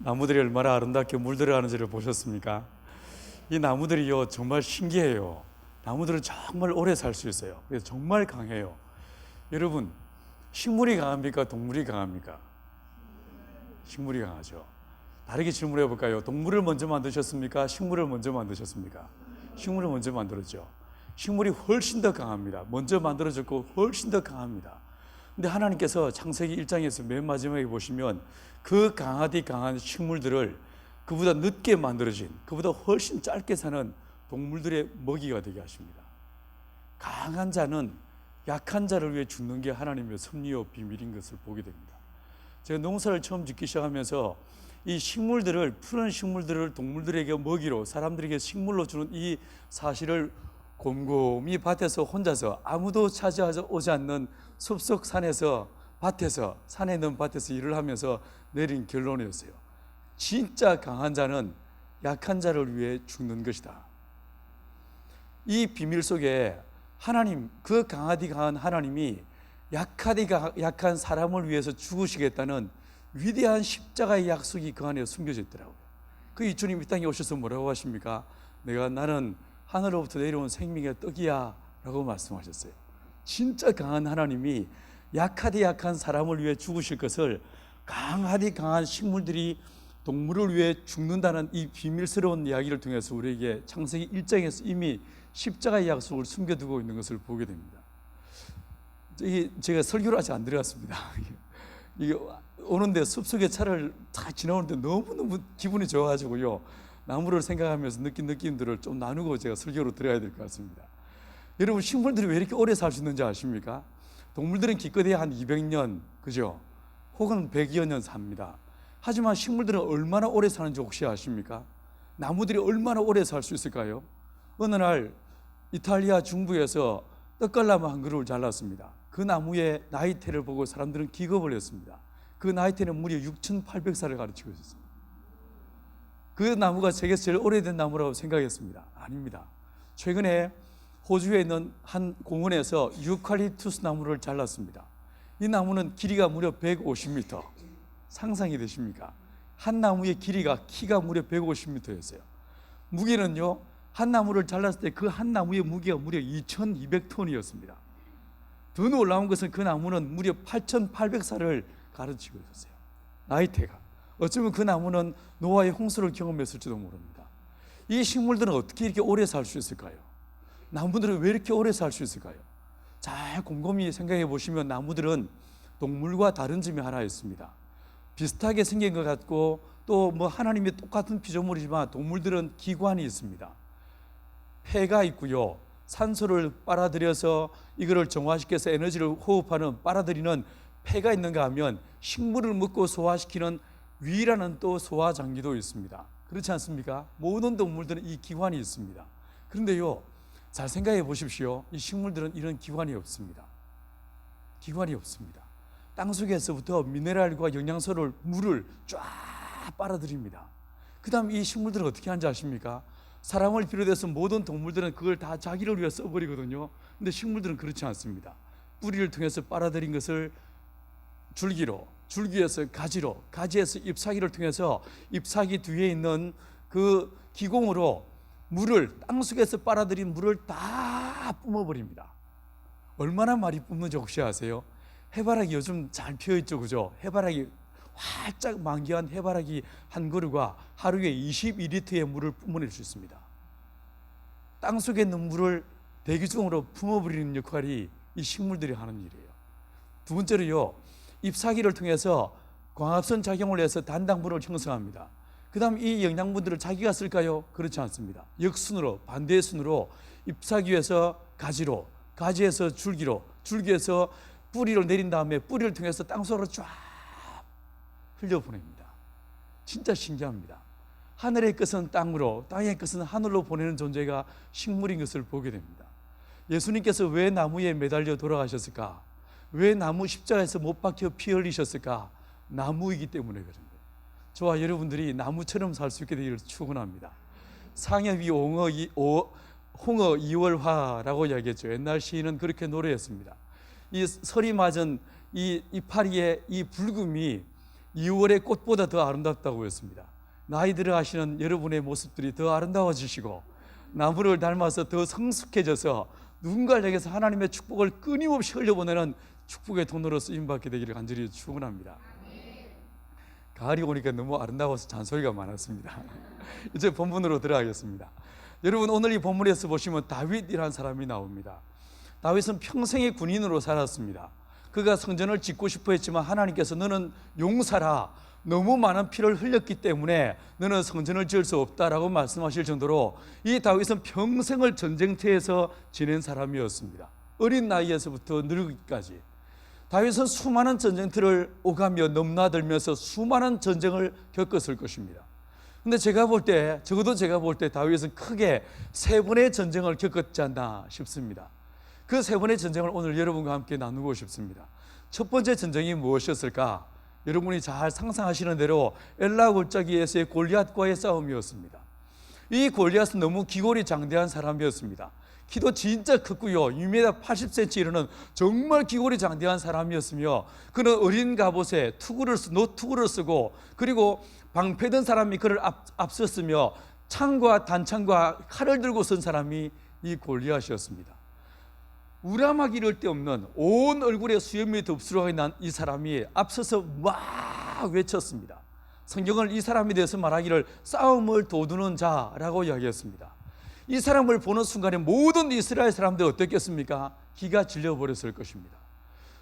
나무들이 얼마나 아름답게 물들어가는지를 보셨습니까? 이 나무들이요 정말 신기해요. 나무들은 정말 오래 살 수 있어요. 그래서 정말 강해요. 여러분, 식물이 강합니까? 동물이 강합니까? 식물이 강하죠. 다르게 질문해 볼까요? 동물을 먼저 만드셨습니까? 식물을 먼저 만드셨습니까? 식물을 먼저 만들었죠. 식물이 훨씬 더 강합니다. 먼저 만들어졌고 훨씬 더 강합니다. 근데 하나님께서 창세기 1장에서 맨 마지막에 보시면 그 강하디 강한 식물들을 그보다 늦게 만들어진, 그보다 훨씬 짧게 사는 동물들의 먹이가 되게 하십니다. 강한 자는 약한 자를 위해 죽는 게 하나님의 섭리요 비밀인 것을 보게 됩니다. 제가 농사를 처음 짓기 시작하면서 이 식물들을, 푸른 식물들을 동물들에게 먹이로, 사람들에게 식물로 주는 이 사실을 곰곰이 밭에서 혼자서 아무도 찾아오지 않는 숲속 산에서, 밭에서, 산에 있는 밭에서 일을 하면서 내린 결론이었어요. 진짜 강한 자는 약한 자를 위해 죽는 것이다. 이 비밀 속에 하나님, 그 강하디 강한 하나님이 약한 사람을 위해서 죽으시겠다는 위대한 십자가의 약속이 그 안에 숨겨져 있더라고요. 그 주님 이 땅에 오셔서 뭐라고 하십니까? 나는 하늘로부터 내려온 생명의 떡이야 라고 말씀하셨어요. 진짜 강한 하나님이 약하디 약한 사람을 위해 죽으실 것을 강하디 강한 식물들이 동물을 위해 죽는다는 이 비밀스러운 이야기를 통해서 우리에게 창세기 1장에서 이미 십자가의 약속을 숨겨두고 있는 것을 보게 됩니다. 제가 설교를 아직 안 들어갔습니다. 이게 오는데 숲속에 차를 다 지나오는데 너무너무 기분이 좋아가지고요, 나무를 생각하면서 느낀 느낌들을 좀 나누고 제가 설교로 들어야 될 것 같습니다. 여러분, 식물들이 왜 이렇게 오래 살 수 있는지 아십니까? 동물들은 기껏 해야 한 200년, 그죠? 혹은 100여 년 삽니다. 하지만 식물들은 얼마나 오래 사는지 혹시 아십니까? 나무들이 얼마나 오래 살 수 있을까요? 어느 날 이탈리아 중부에서 떡갈나무 한 그루를 잘랐습니다. 그 나무의 나이테를 보고 사람들은 기겁을 했습니다. 그 나이테는 무려 6,800살을 가르치고 있었습니다. 그 나무가 세계에서 제일 오래된 나무라고 생각했습니다. 아닙니다. 최근에 호주에 있는 한 공원에서 유칼립투스 나무를 잘랐습니다. 이 나무는 길이가 무려 150m. 상상이 되십니까? 한 나무의 키가 무려 150m였어요. 무게는요, 한 나무를 잘랐을 때 그 한 나무의 무게가 무려 2,200톤이었습니다. 더 놀라운 것은 그 나무는 무려 8,800살을 가르치고 있었어요. 나이테가. 어쩌면 그 나무는 노아의 홍수를 경험했을지도 모릅니다. 이 식물들은 어떻게 이렇게 오래 살 수 있을까요? 나무들은 왜 이렇게 오래 살 수 있을까요? 잘 곰곰이 생각해 보시면 나무들은 동물과 다른 점이 하나 있습니다. 비슷하게 생긴 것 같고 또 하나님의 똑같은 피조물이지만 동물들은 기관이 있습니다. 폐가 있고요, 산소를 빨아들여서 이거를 정화시켜서 에너지를 호흡하는, 빨아들이는 폐가 있는가 하면 식물을 먹고 소화시키는 위라는 또 소화장기도 있습니다. 그렇지 않습니까? 모든 동물들은 이 기관이 있습니다. 그런데요, 잘 생각해 보십시오. 이 식물들은 이런 기관이 없습니다. 기관이 없습니다. 땅속에서부터 미네랄과 영양소를, 물을 쫙 빨아들입니다. 그 다음 이 식물들은 어떻게 하는지 아십니까? 사람을 비롯해서 모든 동물들은 그걸 다 자기를 위해 써버리거든요. 근데 식물들은 그렇지 않습니다. 뿌리를 통해서 빨아들인 것을 줄기로, 줄기에서 가지로, 가지에서 잎사귀를 통해서 잎사귀 뒤에 있는 그 기공으로 물을, 땅속에서 빨아들인 물을 다 뿜어버립니다. 얼마나 많이 뿜는지 혹시 아세요? 해바라기 요즘 잘 피어있죠, 그죠? 해바라기, 활짝 만개한 해바라기 한 그루가 하루에 22리터의 물을 뿜어낼 수 있습니다. 땅속에 있는 물을 대기 중으로 뿜어버리는 역할이 이 식물들이 하는 일이에요. 두 번째로요, 잎사귀를 통해서 광합성 작용을 해서 단당분을 형성합니다. 그 다음 이 영양분들을 자기가 쓸까요? 그렇지 않습니다. 역순으로, 반대의 순으로 잎사귀에서 가지로, 가지에서 줄기로, 줄기에서 뿌리를 내린 다음에 뿌리를 통해서 땅속으로 쫙 흘려보냅니다. 진짜 신기합니다. 하늘의 끝은 땅으로, 땅의 끝은 하늘로 보내는 존재가 식물인 것을 보게 됩니다. 예수님께서 왜 나무에 매달려 돌아가셨을까? 왜 나무 십자가에서 못 박혀 피 흘리셨을까? 나무이기 때문에 그런 거예요. 저와 여러분들이 나무처럼 살 수 있게 되기를 축원합니다. 상엽이 홍어 이월화라고 이야기했죠. 옛날 시인은 그렇게 노래했습니다. 이 설이 맞은 이 이파리의 이 붉음이 2월의 꽃보다 더 아름답다고 했습니다. 나이 들어 가시는 여러분의 모습들이 더 아름다워지시고 나무를 닮아서 더 성숙해져서 누군가를 향해서 하나님의 축복을 끊임없이 흘려보내는 축복의 통로로 쓰임받게 되기를 간절히 축원합니다. 가을이 오니까 너무 아름다워서 잔소리가 많았습니다. 이제 본문으로 들어가겠습니다. 여러분, 오늘 이 본문에서 보시면 다윗이라는 사람이 나옵니다. 다윗은 평생의 군인으로 살았습니다. 그가 성전을 짓고 싶어 했지만 하나님께서 너는 용사라, 너무 많은 피를 흘렸기 때문에 너는 성전을 지을 수 없다라고 말씀하실 정도로 이 다윗은 평생을 전쟁터에서 지낸 사람이었습니다. 어린 나이에서부터 늙기까지 다윗은 수많은 전쟁터를 오가며 넘나들면서 수많은 전쟁을 겪었을 것입니다. 근데 적어도 제가 볼 때 다윗은 크게 3번의 전쟁을 겪었지 않나 싶습니다. 그 3번의 전쟁을 오늘 여러분과 함께 나누고 싶습니다. 첫 번째 전쟁이 무엇이었을까? 여러분이 잘 상상하시는 대로 엘라 골짜기에서의 골리앗과의 싸움이었습니다. 이 골리앗은 너무 기골이 장대한 사람이었습니다. 키도 진짜 컸고요, 2m 80cm 이르는 정말 기골이 장대한 사람이었으며 그는 어린 갑옷에 노투구를 쓰고 그리고 방패든 사람이 그를 앞섰으며 창과 단창과 칼을 들고 선 사람이 이 골리앗이었습니다. 우람하기 이를 데 없는 온 얼굴에 수염이 덥수룩하게 난 이 사람이 앞서서 막 외쳤습니다. 성경을 이 사람에 대해서 말하기를 싸움을 도두는 자라고 이야기했습니다. 이 사람을 보는 순간에 모든 이스라엘 사람들 어땠겠습니까? 기가 질려버렸을 것입니다.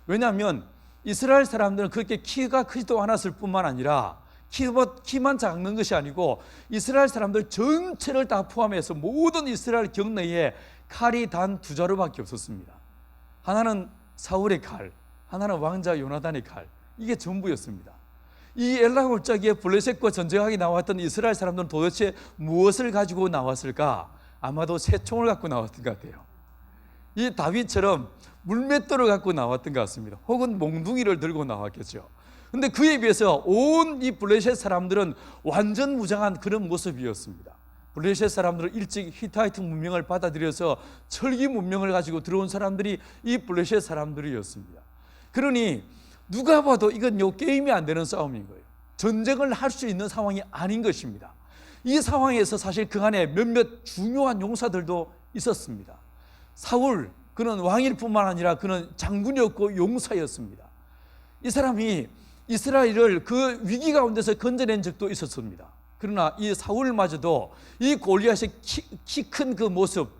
왜냐하면 이스라엘 사람들은 그렇게 키가 크지도 않았을 뿐만 아니라 키만 작는 것이 아니고 이스라엘 사람들 전체를 다 포함해서 모든 이스라엘 경내에 칼이 단 2자루밖에 없었습니다. 하나는 사울의 칼, 하나는 왕자 요나단의 칼, 이게 전부였습니다. 이 엘라 골짜기에 블레셋과 전쟁하게 나왔던 이스라엘 사람들은 도대체 무엇을 가지고 나왔을까? 아마도 새총을 갖고 나왔던 것 같아요. 이 다윗처럼 물맷돌을 갖고 나왔던 것 같습니다. 혹은 몽둥이를 들고 나왔겠죠. 근데 그에 비해서 온 이 블레셋 사람들은 완전 무장한 그런 모습이었습니다. 블레셋 사람들은 일찍 히타이트 문명을 받아들여서 철기 문명을 가지고 들어온 사람들이 이 블레셋 사람들이었습니다. 그러니 누가 봐도 이건 게임이 안 되는 싸움인 거예요. 전쟁을 할 수 있는 상황이 아닌 것입니다. 이 상황에서 사실 그 안에 몇몇 중요한 용사들도 있었습니다. 사울, 그는 왕일 뿐만 아니라 그는 장군이었고 용사였습니다. 이 사람이 이스라엘을 그 위기 가운데서 건져낸 적도 있었습니다. 그러나 이 사울마저도 이 골리앗의 키 큰 그 모습,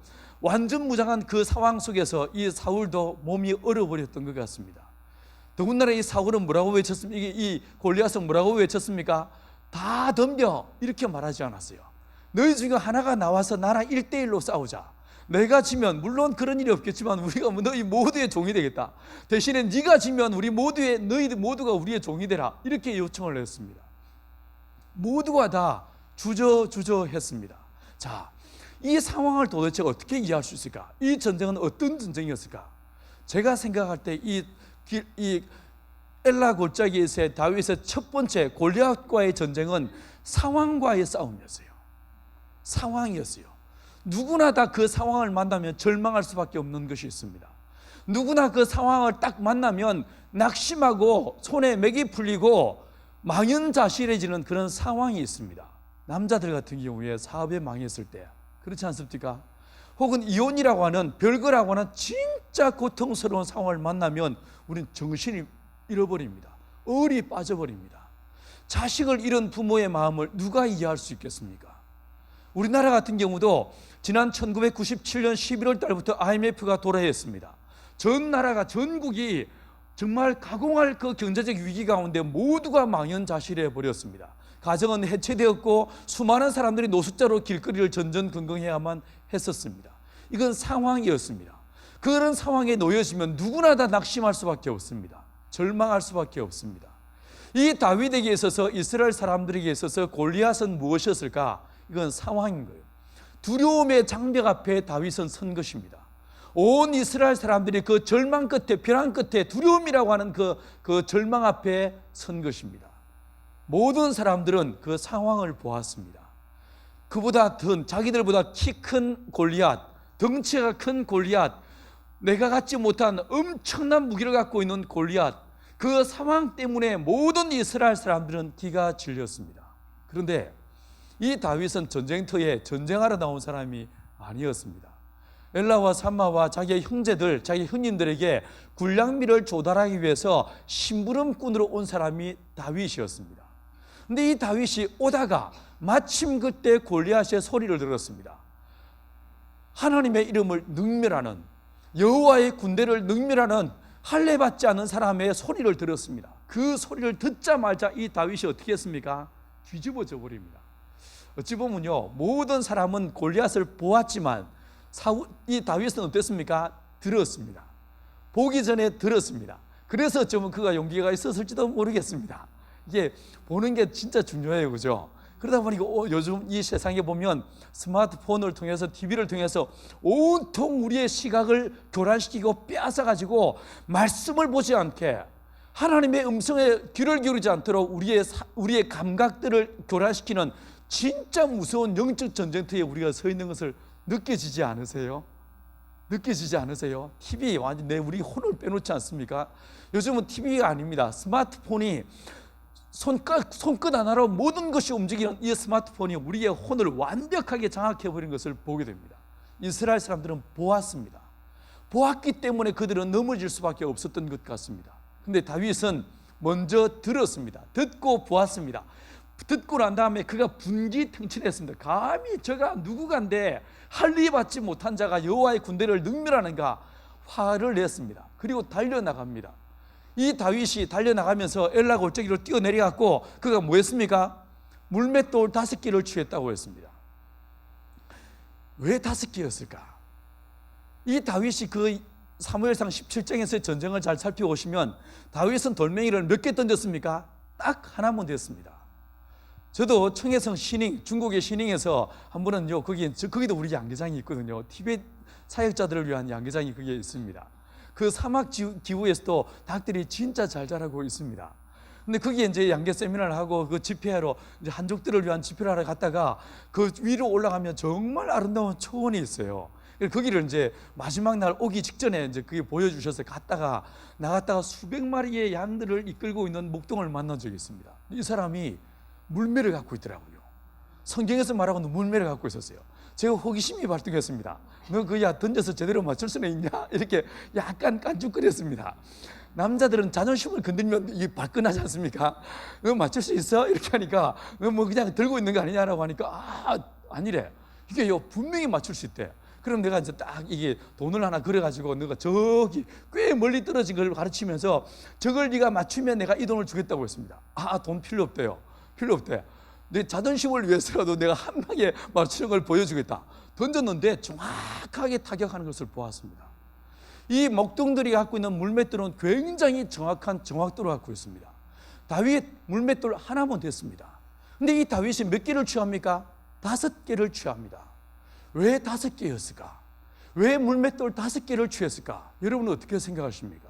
완전 무장한 그 상황 속에서 이 사울도 몸이 얼어버렸던 것 같습니다. 더군다나 이 사울은 뭐라고 외쳤습니까? 이 골리앗은 뭐라고 외쳤습니까? 다 덤벼, 이렇게 말하지 않았어요. 너희 중에 하나가 나와서 나랑 1대1로 싸우자. 내가 지면 물론 그런 일이 없겠지만 우리가 너희 모두의 종이 되겠다. 대신에 네가 지면 너희들 모두가 우리의 종이 되라, 이렇게 요청을 했습니다. 모두가 다 주저했습니다. 자, 이 상황을 도대체 어떻게 이해할 수 있을까? 이 전쟁은 어떤 전쟁이었을까? 제가 생각할 때 이 엘라 골짜기에서의 다윗의 첫 번째 골리앗과의 전쟁은 상황과의 싸움이었어요. 상황이었어요. 누구나 다 그 상황을 만나면 절망할 수밖에 없는 것이 있습니다. 누구나 그 상황을 딱 만나면 낙심하고 손에 맥이 풀리고 망연자실해지는 그런 상황이 있습니다. 남자들 같은 경우에 사업에 망했을 때 그렇지 않습니까? 혹은 이혼이라고 하는, 별거라고 하는 진짜 고통스러운 상황을 만나면 우리는 정신이 잃어버립니다. 얼이 빠져버립니다. 자식을 잃은 부모의 마음을 누가 이해할 수 있겠습니까? 우리나라 같은 경우도 지난 1997년 11월 달부터 IMF가 도래했습니다. 전 나라가, 전국이 정말 가공할 그 경제적 위기 가운데 모두가 망연자실해 버렸습니다. 가정은 해체되었고 수많은 사람들이 노숙자로 길거리를 전전긍긍해야만 했었습니다. 이건 상황이었습니다. 그런 상황에 놓여지면 누구나 다 낙심할 수밖에 없습니다. 절망할 수밖에 없습니다. 이 다윗에게 있어서, 이스라엘 사람들에게 있어서 골리앗은 무엇이었을까? 이건 상황인 거예요. 두려움의 장벽 앞에 다윗은 선 것입니다. 온 이스라엘 사람들이 그 절망 끝에, 벼랑 끝에 두려움이라고 하는 그 절망 앞에 선 것입니다. 모든 사람들은 그 상황을 보았습니다. 그보다 자기들보다 키 큰 골리앗, 덩치가 큰 골리앗, 내가 갖지 못한 엄청난 무기를 갖고 있는 골리앗, 그 상황 때문에 모든 이스라엘 사람들은 기가 질렸습니다. 그런데 이 다윗은 전쟁터에 전쟁하러 나온 사람이 아니었습니다. 엘라와 삼마와 자기의 형제들, 자기 형님들에게 군량미를 조달하기 위해서 심부름꾼으로 온 사람이 다윗이었습니다. 그런데 이 다윗이 오다가 마침 그때 골리앗의 소리를 들었습니다. 하나님의 이름을 능멸하는, 여호와의 군대를 능멸하는 할례받지 않은 사람의 소리를 들었습니다. 그 소리를 듣자마자 이 다윗이 어떻게 했습니까? 뒤집어져 버립니다. 어찌 보면요, 모든 사람은 골리앗을 보았지만 이 다윗은 어땠습니까? 들었습니다. 보기 전에 들었습니다. 그래서 좀 그가 용기가 있었을지도 모르겠습니다. 이게 보는 게 진짜 중요해요, 그죠? 그러다 보니까 요즘 이 세상에 보면 스마트폰을 통해서, TV를 통해서 온통 우리의 시각을 교란시키고 빼앗아가지고 말씀을 보지 않게, 하나님의 음성에 귀를 기울이지 않도록 우리의 감각들을 교란시키는 진짜 무서운 영적 전쟁터에 우리가 서 있는 것을 느껴지지 않으세요? 느껴지지 않으세요? TV 완전 우리 혼을 빼놓지 않습니까? 요즘은 TV가 아닙니다. 스마트폰이 손끝 하나로 모든 것이 움직이는 이 스마트폰이 우리의 혼을 완벽하게 장악해버린 것을 보게 됩니다. 이스라엘 사람들은 보았습니다. 보았기 때문에 그들은 넘어질 수밖에 없었던 것 같습니다. 근데 다윗은 먼저 들었습니다. 듣고 보았습니다. 듣고 난 다음에 그가 분기탱천했습니다. 감히 저가 누구간데 할례받지 못한 자가 여호와의 군대를 능멸하는가, 화를 냈습니다. 그리고 달려나갑니다. 이 다윗이 달려나가면서 엘라 골짜기로 뛰어내려갔고 그가 뭐 했습니까? 물맷돌 5개를 취했다고 했습니다. 왜 5개였을까? 이 다윗이 그 사무엘상 17장에서의 전쟁을 잘 살펴보시면 다윗은 돌멩이를 몇 개 던졌습니까? 딱 하나만 됐습니다. 저도 청해성 시닝, 중국의 시닝에서 한 번은요, 거기도 우리 양계장이 있거든요. 티베트 사역자들을 위한 양계장이 거기에 있습니다. 그 사막 기후에서도 닭들이 진짜 잘 자라고 있습니다. 근데 거기에 이제 양계 세미나를 하고 그 집회하러, 이제 한족들을 위한 집회를 하러 갔다가 그 위로 올라가면 정말 아름다운 초원이 있어요. 거기를 이제 마지막 날 오기 직전에 이제 그게 보여주셔서 나갔다가 수백 마리의 양들을 이끌고 있는 목동을 만난 적이 있습니다. 이 사람이 물매를 갖고 있더라고요. 성경에서 말하고는 물매를 갖고 있었어요. 제가 호기심이 발동했습니다. 너 그야 던져서 제대로 맞출 수는 있냐? 이렇게 약간 깐죽거렸습니다. 남자들은 자존심을 건들면 이게 발끈하지 않습니까? 너 맞출 수 있어? 이렇게 하니까 너 뭐 그냥 들고 있는 거 아니냐라고 하니까 아니래. 이게요 분명히 맞출 수 있대. 그럼 내가 이제 딱 이게 돈을 하나 그려가지고 너가 저기 꽤 멀리 떨어진 걸 가르치면서 저걸 네가 맞추면 내가 이 돈을 주겠다고 했습니다. 돈 필요 없대요. 필요 없대. 내 자존심을 위해서라도 내가 한 방에 맞추는 걸 보여주겠다. 던졌는데 정확하게 타격하는 것을 보았습니다. 이 목동들이 갖고 있는 물맷돌은 굉장히 정확한 정확도를 갖고 있습니다. 다윗 물맷돌 하나만 됐습니다. 근데 이 다윗이 몇 개를 취합니까? 5개를 취합니다. 왜 5개였을까? 왜 물맷돌 5개를 취했을까? 여러분은 어떻게 생각하십니까?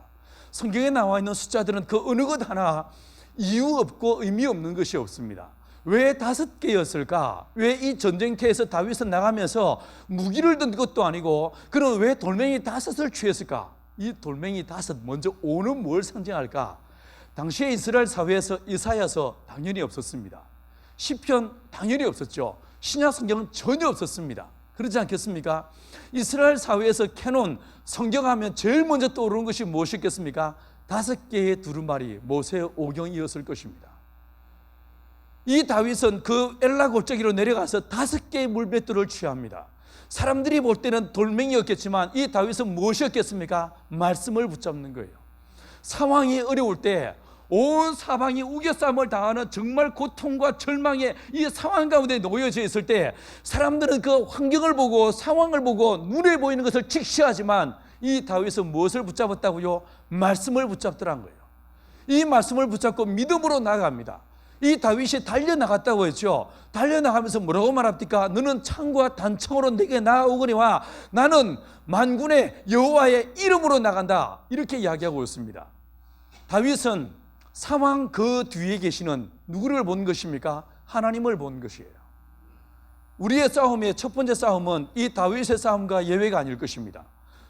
성경에 나와 있는 숫자들은 그 어느 것 하나 이유 없고 의미 없는 것이 없습니다. 왜 5개였을까? 왜 이 전쟁터에서 다윗은 나가면서 무기를 든 것도 아니고, 그럼 왜 돌멩이 5을 취했을까? 이 돌멩이 5, 먼저 5는 뭘 상징할까? 당시에 이스라엘 사회에서 이사야서 당연히 없었습니다. 시편 당연히 없었죠. 신약 성경은 전혀 없었습니다. 그렇지 않겠습니까? 이스라엘 사회에서 캐논, 성경하면 제일 먼저 떠오르는 것이 무엇이겠습니까? 5개의 두루마리, 모세 오경이었을 것입니다. 이 다윗은 그 엘라 골짜기로 내려가서 5개의 물맷돌을 취합니다. 사람들이 볼 때는 돌멩이였겠지만 이 다윗은 무엇이었겠습니까? 말씀을 붙잡는 거예요. 상황이 어려울 때 온 사방이 우겨싸움을 당하는 정말 고통과 절망의 이 상황 가운데 놓여져 있을 때 사람들은 그 환경을 보고 상황을 보고 눈에 보이는 것을 직시하지만 이 다윗은 무엇을 붙잡았다고요? 말씀을 붙잡더란 거예요. 이 말씀을 붙잡고 믿음으로 나아갑니다. 이 다윗이 달려나갔다고 했죠. 달려나가면서 뭐라고 말합니까? 너는 창과 단창으로 내게 나아오거니와 나는 만군의 여호와의 이름으로 나간다. 이렇게 이야기하고 있습니다. 다윗은 상황 그 뒤에 계시는 누구를 본 것입니까? 하나님을 본 것이에요. 우리의 싸움의 첫 번째 싸움은 이 다윗의 싸움과 예외가 아닐 것입니다.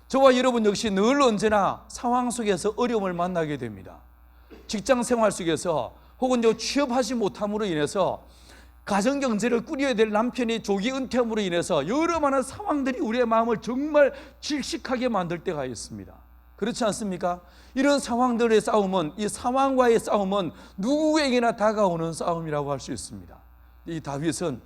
저와 여러분 역시 늘 언제나 상황 속에서 어려움을 만나게 됩니다. 직장 생활 속에서 혹은 취업하지 못함으로 인해서 가정 경제를 꾸려야 될 남편이 조기 은퇴함으로 인해서 여러 많은 상황들이 우리의 마음을 정말 질식하게 만들 때가 있습니다. 그렇지 않습니까? 이런 상황들의 싸움은, 이 상황과의 싸움은 누구에게나 다가오는 싸움이라고 할 수 있습니다. 이 다윗은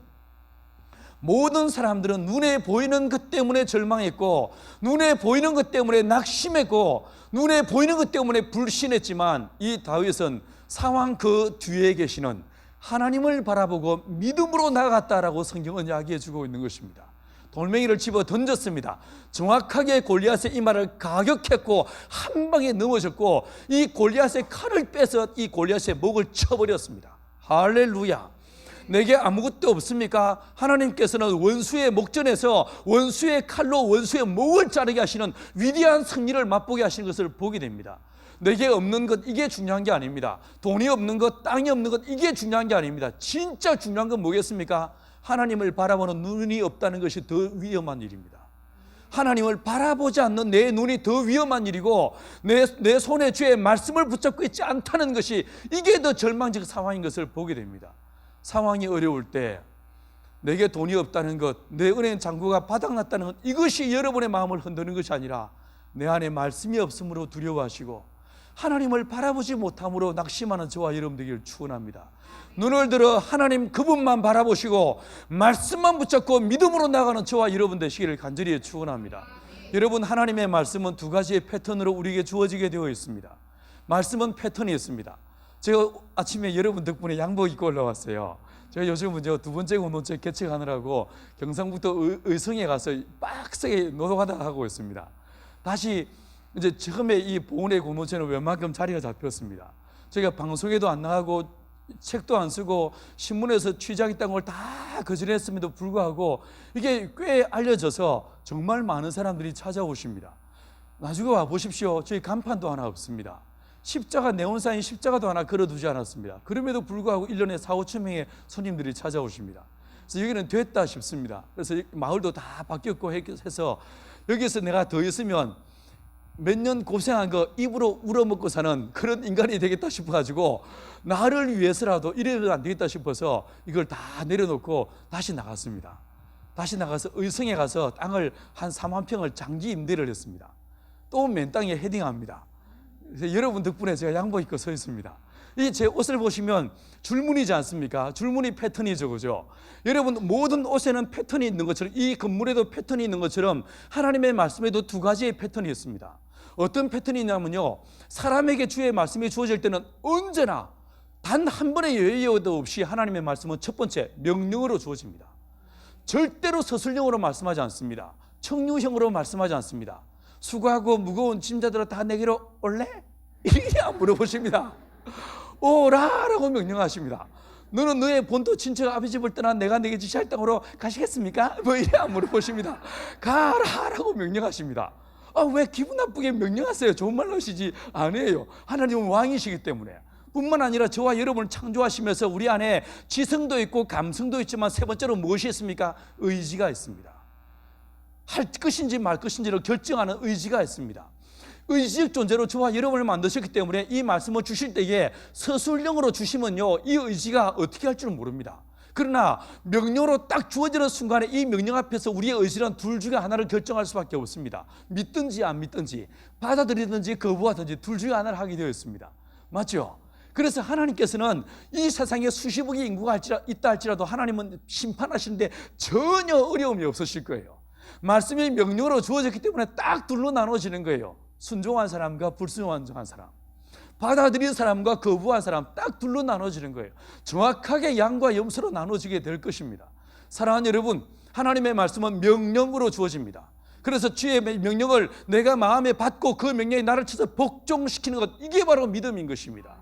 모든 사람들은 눈에 보이는 것 때문에 절망했고, 눈에 보이는 것 때문에 낙심했고, 눈에 보이는 것 때문에 불신했지만, 이 다윗은 상황 그 뒤에 계시는 하나님을 바라보고 믿음으로 나아갔다라고 성경은 이야기해 주고 있는 것입니다. 돌멩이를 집어 던졌습니다. 정확하게 골리앗의 이마를 가격했고 한 방에 넘어졌고, 이 골리앗의 칼을 빼서 이 골리앗의 목을 쳐버렸습니다. 할렐루야. 내게 아무것도 없습니까? 하나님께서는 원수의 목전에서 원수의 칼로 원수의 목을 자르게 하시는 위대한 승리를 맛보게 하시는 것을 보게 됩니다. 내게 없는 것, 이게 중요한 게 아닙니다. 돈이 없는 것, 땅이 없는 것, 이게 중요한 게 아닙니다. 진짜 중요한 건 뭐겠습니까? 하나님을 바라보는 눈이 없다는 것이 더 위험한 일입니다. 하나님을 바라보지 않는 내 눈이 더 위험한 일이고, 내 손에 주의 말씀을 붙잡고 있지 않다는 것이, 이게 더 절망적 상황인 것을 보게 됩니다. 상황이 어려울 때 내게 돈이 없다는 것, 내 은행 잔고가 바닥났다는 것, 이것이 여러분의 마음을 흔드는 것이 아니라 내 안에 말씀이 없으므로 두려워하시고 하나님을 바라보지 못함으로 낙심하는 저와 여러분 되기를 축원합니다. 눈을 들어 하나님 그분만 바라보시고 말씀만 붙잡고 믿음으로 나가는 저와 여러분 되시기를 간절히 축원합니다. 여러분, 하나님의 말씀은 두 가지의 패턴으로 우리에게 주어지게 되어 있습니다. 말씀은 패턴이 있습니다. 제가 아침에 여러분 덕분에 양복 입고 올라왔어요. 제가 요즘은 두 번째 공동체 개척하느라고 경상북도 의성에 가서 빡세게 노동하다 하고 있습니다. 다시 이제 처음에 이 보은의 공동체는 웬만큼 자리가 잡혔습니다. 저희가 방송에도 안 나가고 책도 안 쓰고 신문에서 취재하겠다는 걸 다 거절했음에도 불구하고 이게 꽤 알려져서 정말 많은 사람들이 찾아오십니다. 나중에 와 보십시오. 저희 간판도 하나 없습니다. 십자가, 네온사인 십자가도 하나 걸어두지 않았습니다. 그럼에도 불구하고 1년에 4, 5천 명의 손님들이 찾아오십니다. 그래서 여기는 됐다 싶습니다. 그래서 마을도 다 바뀌었고 해서 여기서 내가 더 있으면 몇 년 고생한 거 입으로 우러먹고 사는 그런 인간이 되겠다 싶어가지고 나를 위해서라도 이래도 안 되겠다 싶어서 이걸 다 내려놓고 다시 나갔습니다. 다시 나가서 의성에 가서 땅을 한 3만 평을 장기 임대를 했습니다. 또 맨 땅에 헤딩합니다. 그래서 여러분 덕분에 제가 양복 입고 서 있습니다. 이 제 옷을 보시면 줄무늬지 않습니까? 줄무늬 패턴이죠, 그죠? 여러분, 모든 옷에는 패턴이 있는 것처럼 이 건물에도 패턴이 있는 것처럼 하나님의 말씀에도 두 가지의 패턴이 있습니다. 어떤 패턴이 있냐면요, 사람에게 주의 말씀이 주어질 때는 언제나 단 한 번의 여유도 없이 하나님의 말씀은 첫 번째 명령으로 주어집니다. 절대로 서술형으로 말씀하지 않습니다. 청유형으로 말씀하지 않습니다. 수고하고 무거운 짐자들아 다 내게로 올래? 이렇게 안 물어보십니다. 오라라고 명령하십니다. 너는 너의 본토 친척 아버지 집을 떠나 내가 내게 지시할 땅으로 가시겠습니까? 뭐 이래 안 물어보십니다. 가라라고 명령하십니다. 왜 기분 나쁘게 명령하세요? 좋은 말로 하시지 아니에요. 하나님은 왕이시기 때문에. 뿐만 아니라 저와 여러분을 창조하시면서 우리 안에 지성도 있고 감성도 있지만 세 번째로 무엇이 있습니까? 의지가 있습니다. 할 것인지 말 것인지를 결정하는 의지가 있습니다. 의지적 존재로 저와 여러분을 만드셨기 때문에 이 말씀을 주실 때에 서술형으로 주시면요, 이 의지가 어떻게 할 줄은 모릅니다. 그러나 명령으로 딱 주어지는 순간에 이 명령 앞에서 우리의 의지는 둘 중에 하나를 결정할 수밖에 없습니다. 믿든지 안 믿든지, 받아들이든지 거부하든지 둘 중에 하나를 하게 되어 있습니다. 맞죠? 그래서 하나님께서는 이 세상에 수십억의 인구가 있다 할지라도 하나님은 심판하시는데 전혀 어려움이 없으실 거예요. 말씀이 명령으로 주어졌기 때문에 딱 둘로 나눠지는 거예요. 순종한 사람과 불순종한 사람, 받아들인 사람과 거부한 사람, 딱 둘로 나눠지는 거예요. 정확하게 양과 염소로 나눠지게 될 것입니다. 사랑하는 여러분, 하나님의 말씀은 명령으로 주어집니다. 그래서 주의 명령을 내가 마음에 받고 그 명령이 나를 쳐서 복종시키는 것, 이게 바로 믿음인 것입니다.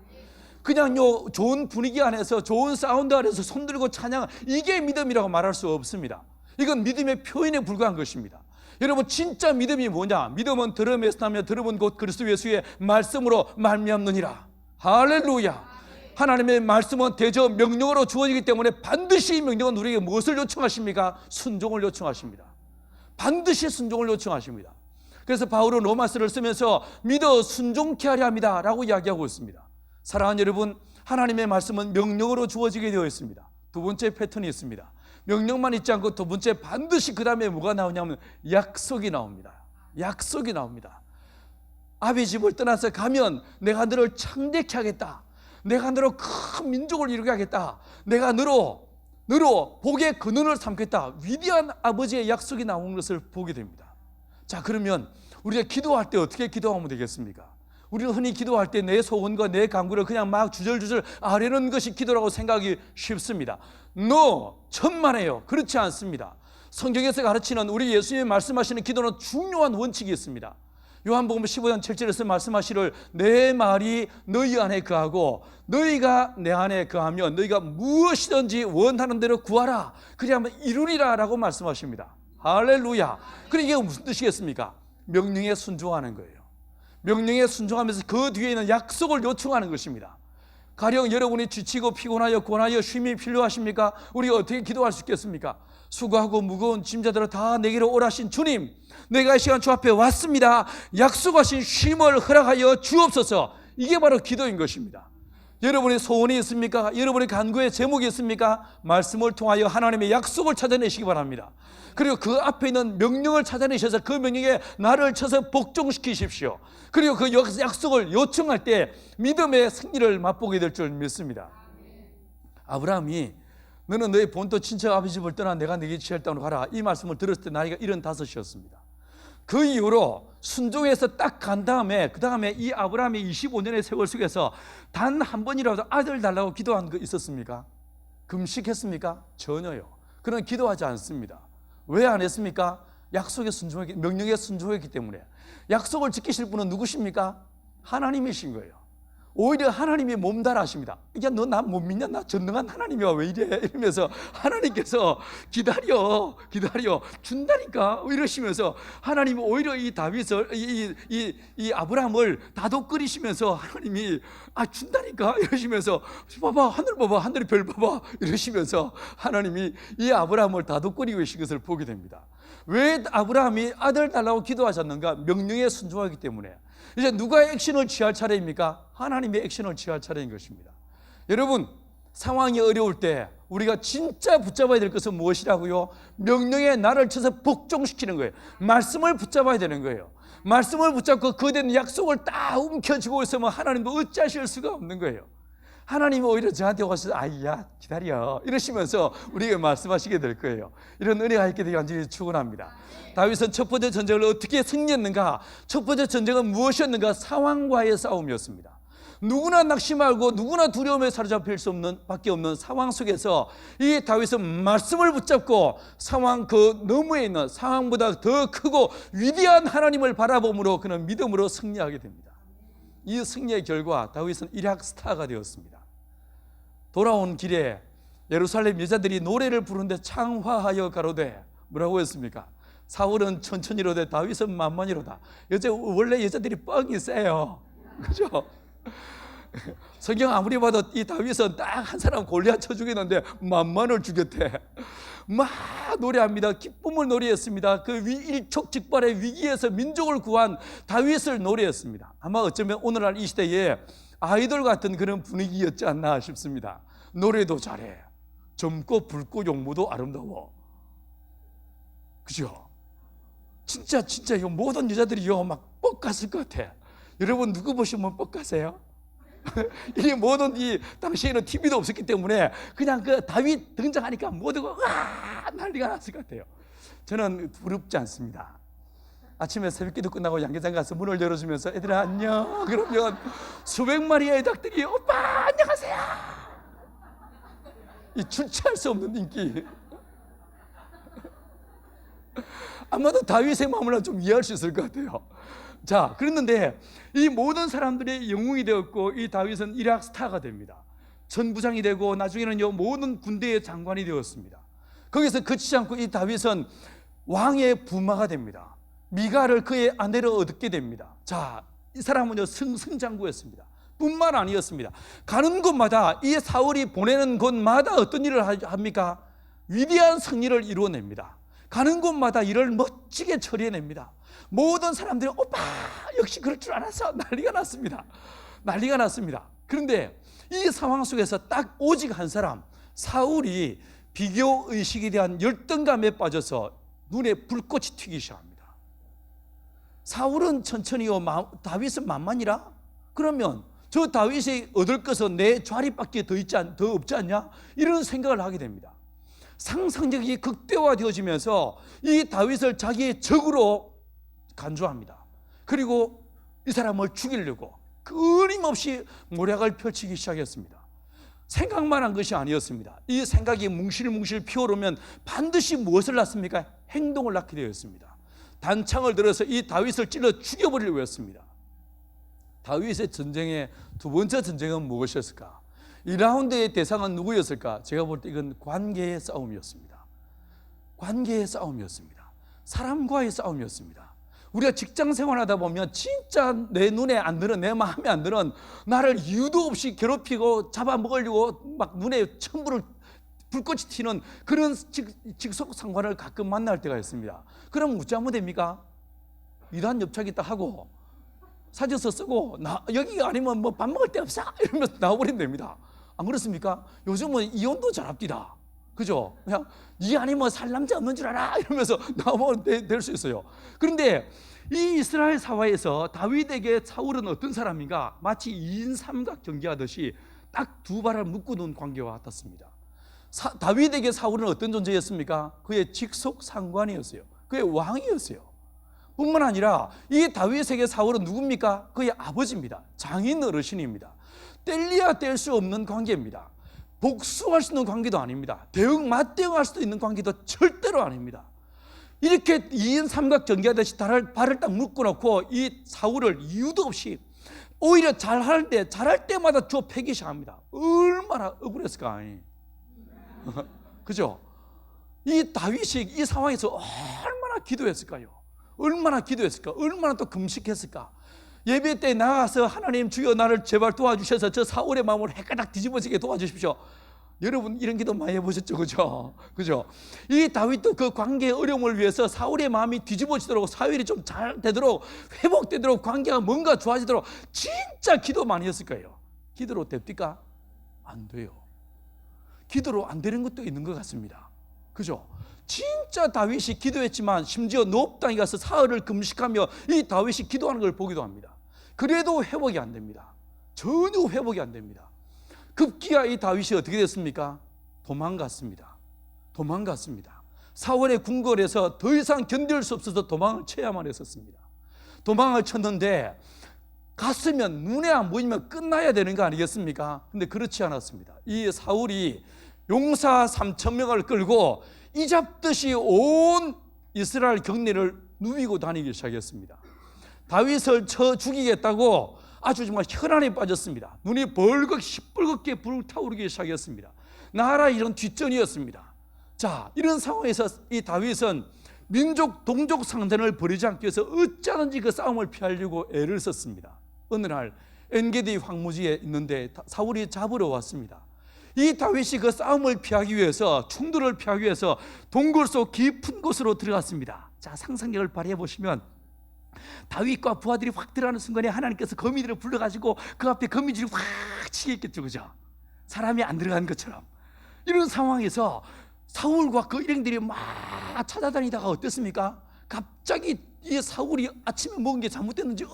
그냥요, 좋은 분위기 안에서 좋은 사운드 안에서 손들고 찬양, 이게 믿음이라고 말할 수 없습니다. 이건 믿음의 표현에 불과한 것입니다. 여러분, 진짜 믿음이 뭐냐? 믿음은 들음에서 나며 들음은 곧 그리스도 예수의 말씀으로 말미암느니라. 할렐루야. 하나님의 말씀은 대저 명령으로 주어지기 때문에 반드시 이 명령은 우리에게 무엇을 요청하십니까? 순종을 요청하십니다. 반드시 순종을 요청하십니다. 그래서 바울은 로마서를 쓰면서 믿어 순종케 하려 합니다 라고 이야기하고 있습니다. 사랑하는 여러분, 하나님의 말씀은 명령으로 주어지게 되어 있습니다. 두 번째 패턴이 있습니다. 명령만 있지 않고 두 번째 반드시 그 다음에 뭐가 나오냐면 약속이 나옵니다. 약속이 나옵니다. 아비 집을 떠나서 가면 내가 너를 창대케 하겠다. 내가 너로 큰 민족을 이루게 하겠다. 내가 너로 복의 근원을 삼겠다. 위대한 아버지의 약속이 나온 것을 보게 됩니다. 자, 그러면 우리가 기도할 때 어떻게 기도하면 되겠습니까? 우리는 흔히 기도할 때 내 소원과 내 간구를 그냥 막 주절주절 아뢰는 것이 기도라고 생각하기 쉽습니다. 천만에요. 그렇지 않습니다. 성경에서 가르치는 우리 예수님이 말씀하시는 기도는 중요한 원칙이 있습니다. 요한복음 15장 7절에서 말씀하시를 내 말이 너희 안에 거하고 너희가 내 안에 거하면 너희가 무엇이든지 원하는 대로 구하라. 그리하면 이루리라 라고 말씀하십니다. 할렐루야. 그럼 이게 무슨 뜻이겠습니까? 명령에 순종하는 거예요. 명령에 순종하면서 그 뒤에 있는 약속을 요청하는 것입니다. 가령 여러분이 지치고 피곤하여 권하여 쉼이 필요하십니까? 우리가 어떻게 기도할 수 있겠습니까? 수고하고 무거운 짐자들을 다 내게로 오라신 주님, 내가 이 시간 주 앞에 왔습니다. 약속하신 쉼을 허락하여 주옵소서. 이게 바로 기도인 것입니다. 여러분의 소원이 있습니까? 여러분의 간구의 제목이 있습니까? 말씀을 통하여 하나님의 약속을 찾아내시기 바랍니다. 그리고 그 앞에 있는 명령을 찾아내셔서 그 명령에 나를 쳐서 복종시키십시오. 그리고 그 약속을 요청할 때 믿음의 승리를 맛보게 될 줄 믿습니다. 아브라함이 너는 너의 본토 친척 아버지 집을 떠나 내가 네게 취할 땅으로 가라. 이 말씀을 들었을 때 나이가 75이었습니다. 그 이후로 순종해서 딱 간 다음에 그 다음에 이 아브라함의 25년의 세월 속에서 단 한 번이라도 아들 달라고 기도한 거 있었습니까? 금식했습니까? 전혀요. 그는 기도하지 않습니다. 왜 안 했습니까? 약속에 순종했기, 명령에 순종했기 때문에. 약속을 지키실 분은 누구십니까? 하나님이신 거예요. 오히려 하나님이 몸달하십니다. 야, 너 나 못 믿냐? 나 전능한 하나님이야. 왜 이래? 이러면서 하나님께서 기다려 준다니까 이러시면서 하나님이 오히려 이 다윗을 이 아브라함을 다독거리시면서 하나님이 준다니까 이러시면서 봐봐 하늘 봐봐 하늘의 별 봐봐 이러시면서 하나님이 이 아브라함을 다독거리고 계신 것을 보게 됩니다. 왜 아브라함이 아들 달라고 기도하셨는가? 명령에 순종하기 때문에. 이제 누가 액션을 취할 차례입니까? 하나님의 액션을 취할 차례인 것입니다. 여러분, 상황이 어려울 때 우리가 진짜 붙잡아야 될 것은 무엇이라고요? 명령에 나를 쳐서 복종시키는 거예요. 말씀을 붙잡아야 되는 거예요. 말씀을 붙잡고 그에 대한 약속을 딱 움켜쥐고 있으면 하나님도 어찌하실 수가 없는 거예요. 하나님이 오히려 저한테 오셔서 아이야 기다려 이러시면서 우리에게 말씀하시게 될 거예요. 이런 은혜가 있게 되기 완전히 축원합니다. 다윗은 첫 번째 전쟁을 어떻게 승리했는가? 첫 번째 전쟁은 무엇이었는가? 상황과의 싸움이었습니다. 누구나 낙심하고 누구나 두려움에 사로잡힐 수 없는 밖에 없는 상황 속에서 이 다윗은 말씀을 붙잡고 상황 그 너머에 있는 상황보다 더 크고 위대한 하나님을 바라봄으로 그는 믿음으로 승리하게 됩니다. 이 승리의 결과 다윗은 일약 스타가 되었습니다. 돌아온 길에 예루살렘 여자들이 노래를 부르는데 창화하여 가로되 뭐라고 했습니까? 사울은 천천히로되 다윗은 만만히로다. 원래 여자들이 뻥이 세요. 그죠? 성경 아무리 봐도 이 다윗은 딱 한 사람 골리앗 쳐 죽였는데 만만을 죽였대. 막 노래합니다. 기쁨을 노래했습니다. 그 일촉즉발의 위기에서 민족을 구한 다윗을 노래했습니다. 아마 어쩌면 오늘날 이 시대에 아이돌 같은 그런 분위기였지 않나 싶습니다. 노래도 잘해. 젊고 붉고 용모도 아름다워. 그죠? 진짜 이 모든 여자들이요 막 뻑갔을 것 같아. 여러분 누구 보시면 뻑가세요? 이 모든 당시에는 TV도 없었기 때문에 그냥 그 다윗 등장하니까 모두가 와 난리가 났을 것 같아요. 저는 부럽지 않습니다. 아침에 새벽기도 끝나고 양계장 가서 문을 열어주면서 애들아 안녕 그러면 수백 마리의 닭들이 오빠 안녕하세요. 이 주체할 수 없는 인기. 아마도 다윗의 마음을 좀 이해할 수 있을 것 같아요. 자, 그랬는데 이 모든 사람들의 영웅이 되었고 이 다윗은 일약 스타가 됩니다. 전부장이 되고 나중에는 모든 군대의 장관이 되었습니다. 거기서 그치지 않고 이 다윗은 왕의 부마가 됩니다. 미갈을 그의 아내로 얻게 됩니다. 자, 이 사람은 승장구였습니다. 뿐만 아니었습니다. 가는 곳마다 이 사울이 보내는 곳마다 어떤 일을 합니까? 위대한 승리를 이루어냅니다. 가는 곳마다 일을 멋지게 처리해냅니다. 모든 사람들이 오빠 역시 그럴 줄 알았어 난리가 났습니다. 난리가 났습니다. 그런데 이 상황 속에서 딱 오직 한 사람, 사울이 비교의식에 대한 열등감에 빠져서 눈에 불꽃이 튀기 시작합니다. 사울은 천천히요, 다윗은 만만이라? 그러면 저 다윗이 얻을 것은 내 자리밖에 더 없지 않냐? 이런 생각을 하게 됩니다. 상상력이 극대화되어지면서 이 다윗을 자기의 적으로 간주합니다. 그리고 이 사람을 죽이려고 끊임없이 모략을 펼치기 시작했습니다. 생각만 한 것이 아니었습니다. 이 생각이 뭉실뭉실 피어오르면 반드시 무엇을 낳습니까? 행동을 낳게 되었습니다. 단창을 들어서 이 다윗을 찔러 죽여버리려고 했습니다. 다윗의 전쟁의 두 번째 전쟁은 무엇이었을까? 2라운드의 대상은 누구였을까? 제가 볼 때 이건 관계의 싸움이었습니다. 관계의 싸움이었습니다. 사람과의 싸움이었습니다. 우리가 직장 생활하다 보면 진짜 내 눈에 안 들어, 내 마음에 안 들어, 나를 이유도 없이 괴롭히고 잡아먹으려고 막 눈에 천불을 불꽃이 튀는 그런 직속 상관을 가끔 만날 때가 있습니다. 그럼 웃자면 됩니까? 이단 옆차기 딱 하고 사줘서 쓰고 여기가 아니면 뭐 밥 먹을 데 없어 이러면서 나와버리면 됩니다. 안 그렇습니까? 요즘은 이혼도 잘합디다. 그죠? 그냥 이 아니면 살 남자 없는 줄 알아 이러면서 나오면 될 수 있어요. 그런데 이 이스라엘 사회에서 다윗에게 사울은 어떤 사람인가? 마치 2인 삼각 경기하듯이 딱 두 발을 묶고 놓은 관계와 같았습니다. 다윗에게 사울은 어떤 존재였습니까? 그의 직속 상관이었어요. 그의 왕이었어요. 뿐만 아니라 이 다윗에게 사울은 누굽니까? 그의 아버지입니다. 장인 어르신입니다. 뗄래야 뗄 수 없는 관계입니다. 복수할 수 있는 관계도 아닙니다. 맞대응할 수도 있는 관계도 절대로 아닙니다. 이렇게 2인 삼각 경기하듯이 발을 딱 묶고 놓고 이 사울을 이유도 없이 오히려 잘할 때마다 줘 패기 시작합니다. 얼마나 억울했을까? 그죠? 이 다윗이 이 상황에서 얼마나 기도했을까요? 얼마나 기도했을까? 얼마나 또 금식했을까? 예배 때 나가서 하나님 주여 나를 제발 도와주셔서 저 사울의 마음을 헷가닥 뒤집어지게 도와주십시오. 여러분 이런 기도 많이 해보셨죠? 그죠? 이 다윗도 그 관계의 어려움을 위해서 사울의 마음이 뒤집어지도록 사울이 좀 잘 되도록 회복되도록 관계가 뭔가 좋아지도록 진짜 기도 많이 했을 거예요. 기도로 됩니까? 안 돼요. 기도로 안 되는 것도 있는 것 같습니다. 그죠? 진짜 다윗이 기도했지만 심지어 노업 땅에 가서 사흘을 금식하며 이 다윗이 기도하는 걸 보기도 합니다. 그래도 회복이 안 됩니다. 전혀 회복이 안 됩니다. 급기야 이 다윗이 어떻게 됐습니까? 도망갔습니다. 사울의 궁궐에서 더 이상 견딜 수 없어서 도망을 쳐야만 했었습니다. 도망을 쳤는데 갔으면 눈에 안 보이면 끝나야 되는 거 아니겠습니까? 근데 그렇지 않았습니다. 이 사울이 용사 3,000명을 끌고 이잡듯이 온 이스라엘 경내를 누비고 다니기 시작했습니다. 다윗을 쳐 죽이겠다고 아주 정말 혈안에 빠졌습니다. 눈이 시뻘겋게 불타오르기 시작했습니다. 나라 이런 뒷전이었습니다. 자, 이런 상황에서 이 다윗은 민족 동족 상전을 벌이지 않기 위해서 어찌하든지 그 싸움을 피하려고 애를 썼습니다. 어느 날 엔게디 황무지에 있는데 사울이 잡으러 왔습니다. 이 다윗이 그 싸움을 피하기 위해서, 충돌을 피하기 위해서 동굴 속 깊은 곳으로 들어갔습니다. 자, 상상력을 발휘해 보시면 다윗과 부하들이 확 들어가는 순간에 하나님께서 거미들을 불러가지고 그 앞에 거미줄이 확 치겠겠죠, 그죠? 사람이 안 들어간 것처럼. 이런 상황에서 사울과 그 일행들이 막 찾아다니다가 어땠습니까? 갑자기 이 사울이 아침에 먹은 게 잘못됐는지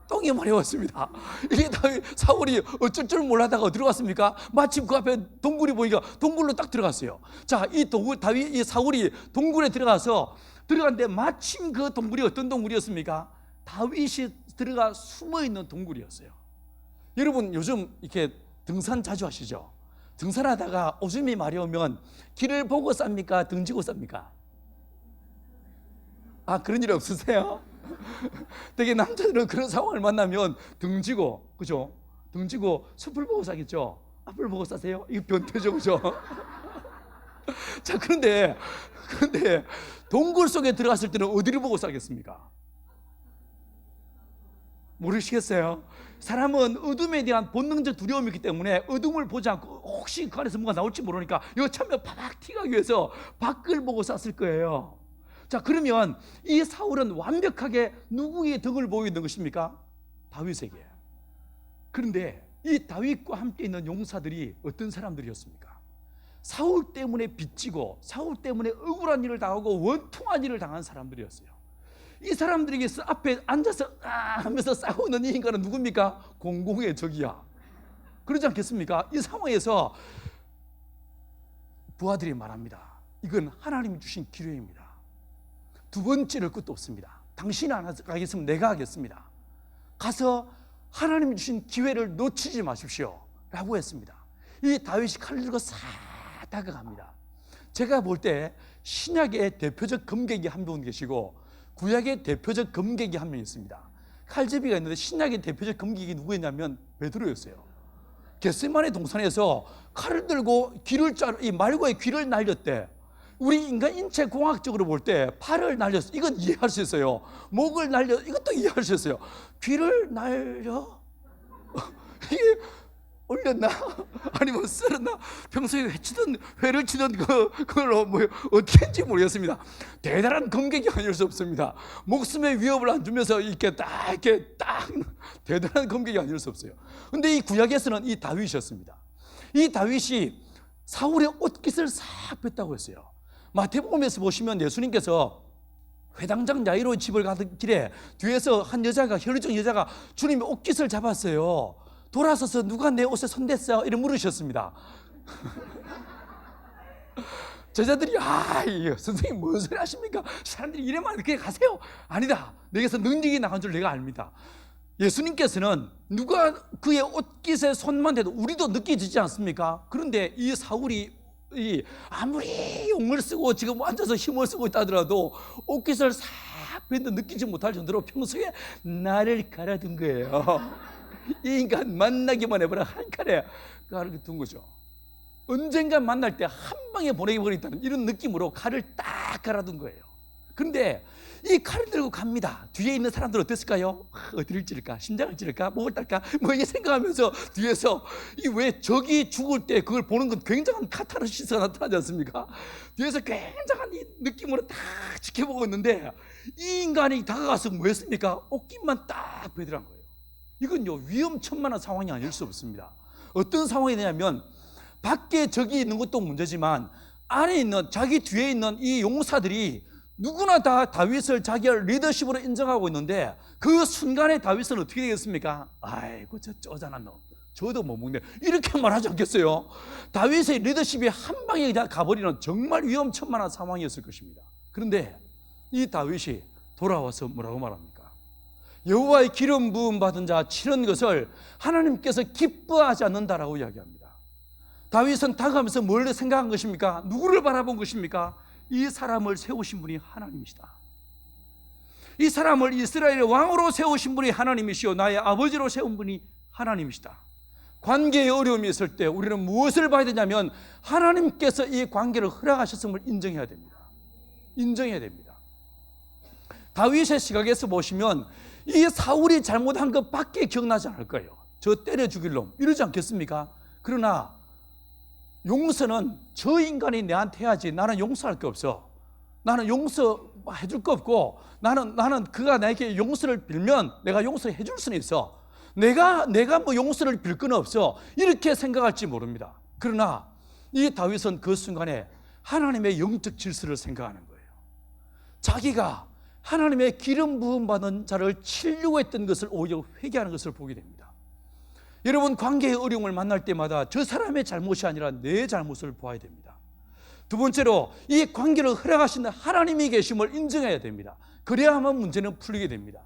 똥이 마려웠습니다. 이게 사울이 어쩔 줄 몰라다가 들어갔습니까? 마침 그 앞에 동굴이 보니까 동굴로 딱 들어갔어요. 자, 이 사울이 동굴에 들어갔는데 마침 그 동굴이 어떤 동굴이었습니까? 다윗이 들어가 숨어 있는 동굴이었어요. 여러분 요즘 이렇게 등산 자주 하시죠? 등산하다가 오줌이 마려우면 길을 보고 쌉니까? 등지고 쌉니까? 아, 그런 일 없으세요? 되게 남자들은 그런 상황을 만나면 등지고, 그죠? 등지고 숲을 보고 싸겠죠? 앞을 보고 싸세요? 이거 변태죠, 그죠? 자, 그런데 동굴 속에 들어갔을 때는 어디를 보고 싸겠습니까? 모르시겠어요? 사람은 어둠에 대한 본능적 두려움이 있기 때문에 어둠을 보지 않고 혹시 그 안에서 뭔가 나올지 모르니까 이거 참여 파박 튀가기 위해서 밖을 보고 쌌을 거예요. 자, 그러면 이 사울은 완벽하게 누구의 덕을 보이고 있는 것입니까? 다윗에게. 그런데 이 다윗과 함께 있는 용사들이 어떤 사람들이었습니까? 사울 때문에 빚지고 사울 때문에 억울한 일을 당하고 원통한 일을 당한 사람들이었어요. 이 사람들에게서 앞에 앉아서 하면서 싸우는 이 인간은 누굽니까? 공공의 적이야. 그러지 않겠습니까? 이 상황에서 부하들이 말합니다. 이건 하나님이 주신 기회입니다. 두 번째를 것도 없습니다. 당신이 안 가겠으면 내가 하겠습니다. 가서 하나님이 주신 기회를 놓치지 마십시오 라고 했습니다. 이 다윗이 칼을 들고 싹 다가갑니다. 제가 볼 때 신약의 대표적 검객이 한 분 계시고 구약의 대표적 검객이 한 명 있습니다. 칼제비가 있는데 신약의 대표적 검객이 누구였냐면 베드로였어요. 겟세마네 동산에서 칼을 들고 이 말과의 귀를 날렸대. 우리 인간 인체 공학적으로 볼 때 팔을 날렸어. 이건 이해할 수 있어요. 목을 날려. 이것도 이해할 수 있어요. 귀를 날려? 이게 올렸나? 아니면 썰었나? 평소에 회를 치던 그걸로 어떻게 했는지 모르겠습니다. 대단한 검객이 아닐 수 없습니다. 목숨의 위협을 안 주면서 이렇게 딱 대단한 검객이 아닐 수 없어요. 근데 이 구약에서는 이 다윗이었습니다. 이 다윗이 사울의 옷깃을 싹 뺐다고 했어요. 마태복음에서 보시면 예수님께서 회당장 야이로의 집을 가던 길에 뒤에서 한 여자가, 혈루증 여자가 주님의 옷깃을 잡았어요. 돌아서서 누가 내 옷에 손댔어? 이렇게 물으셨습니다. 제자들이 선생님 뭔 소리 하십니까? 사람들이 이래만 이렇게 가세요. 아니다. 내게서 능력이 나간 줄 내가 압니다. 예수님께서는 누가 그의 옷깃에 손만 대도 우리도 느껴지지 않습니까? 그런데 이 사울이 아무리 용을 쓰고 지금 앉아서 힘을 쓰고 있다 하더라도 옷깃을 싹 뺐는데 느끼지 못할 정도로 평소에 나를 갈아둔 거예요. 이 인간 만나기만 해보라 한 칼에 갈아둔 거죠. 언젠가 만날 때 한 방에 보내버리겠다는 이런 느낌으로 칼을 딱 갈아둔 거예요. 그런데 이 칼을 들고 갑니다. 뒤에 있는 사람들 어땠을까요? 어디를 찌를까? 심장을 찌를까? 목을 딸까? 이게 생각하면서 뒤에서 왜 적이 죽을 때 그걸 보는 건 굉장한 카타르시스가 나타나지 않습니까? 뒤에서 굉장한 이 느낌으로 딱 지켜보고 있는데 이 인간이 다가가서 뭐 했습니까? 옷깃만 딱 베드란 거예요. 이건요 위험천만한 상황이 아닐 수 없습니다. 어떤 상황이 되냐면 밖에 적이 있는 것도 문제지만 안에 있는 자기 뒤에 있는 이 용사들이 누구나 다 다윗을 자기의 리더십으로 인정하고 있는데 그 순간에 다윗은 어떻게 되겠습니까? 아이고 저 쪼잔한 놈 저도 못 먹네 이렇게 말하지 않겠어요? 다윗의 리더십이 한 방에 가버리는 정말 위험천만한 상황이었을 것입니다. 그런데 이 다윗이 돌아와서 뭐라고 말합니까? 여호와의 기름 부음 받은 자 치는 것을 하나님께서 기뻐하지 않는다라고 이야기합니다. 다윗은 다가가면서 뭘 생각한 것입니까? 누구를 바라본 것입니까? 이 사람을 세우신 분이 하나님이시다. 이 사람을 이스라엘의 왕으로 세우신 분이 하나님이시오 나의 아버지로 세운 분이 하나님이시다. 관계에 어려움이 있을 때 우리는 무엇을 봐야 되냐면 하나님께서 이 관계를 허락하셨음을 인정해야 됩니다. 인정해야 됩니다. 다윗의 시각에서 보시면 이 사울이 잘못한 것밖에 기억나지 않을 거예요. 저 때려 죽일 놈 이러지 않겠습니까? 그러나 용서는 저 인간이 내한테 해야지 나는 용서할 게 없어. 나는 용서해 줄 거 없고 나는 그가 나에게 용서를 빌면 내가 용서해 줄 수는 있어. 내가 뭐 용서를 빌 건 없어. 이렇게 생각할지 모릅니다. 그러나 이 다윗은 그 순간에 하나님의 영적 질서를 생각하는 거예요. 자기가 하나님의 기름 부음 받은 자를 치려고 했던 것을 오히려 회개하는 것을 보게 됩니다. 여러분 관계의 어려움을 만날 때마다 저 사람의 잘못이 아니라 내 잘못을 보아야 됩니다. 두 번째로 이 관계를 허락하시는 하나님이 계심을 인정해야 됩니다. 그래야만 문제는 풀리게 됩니다.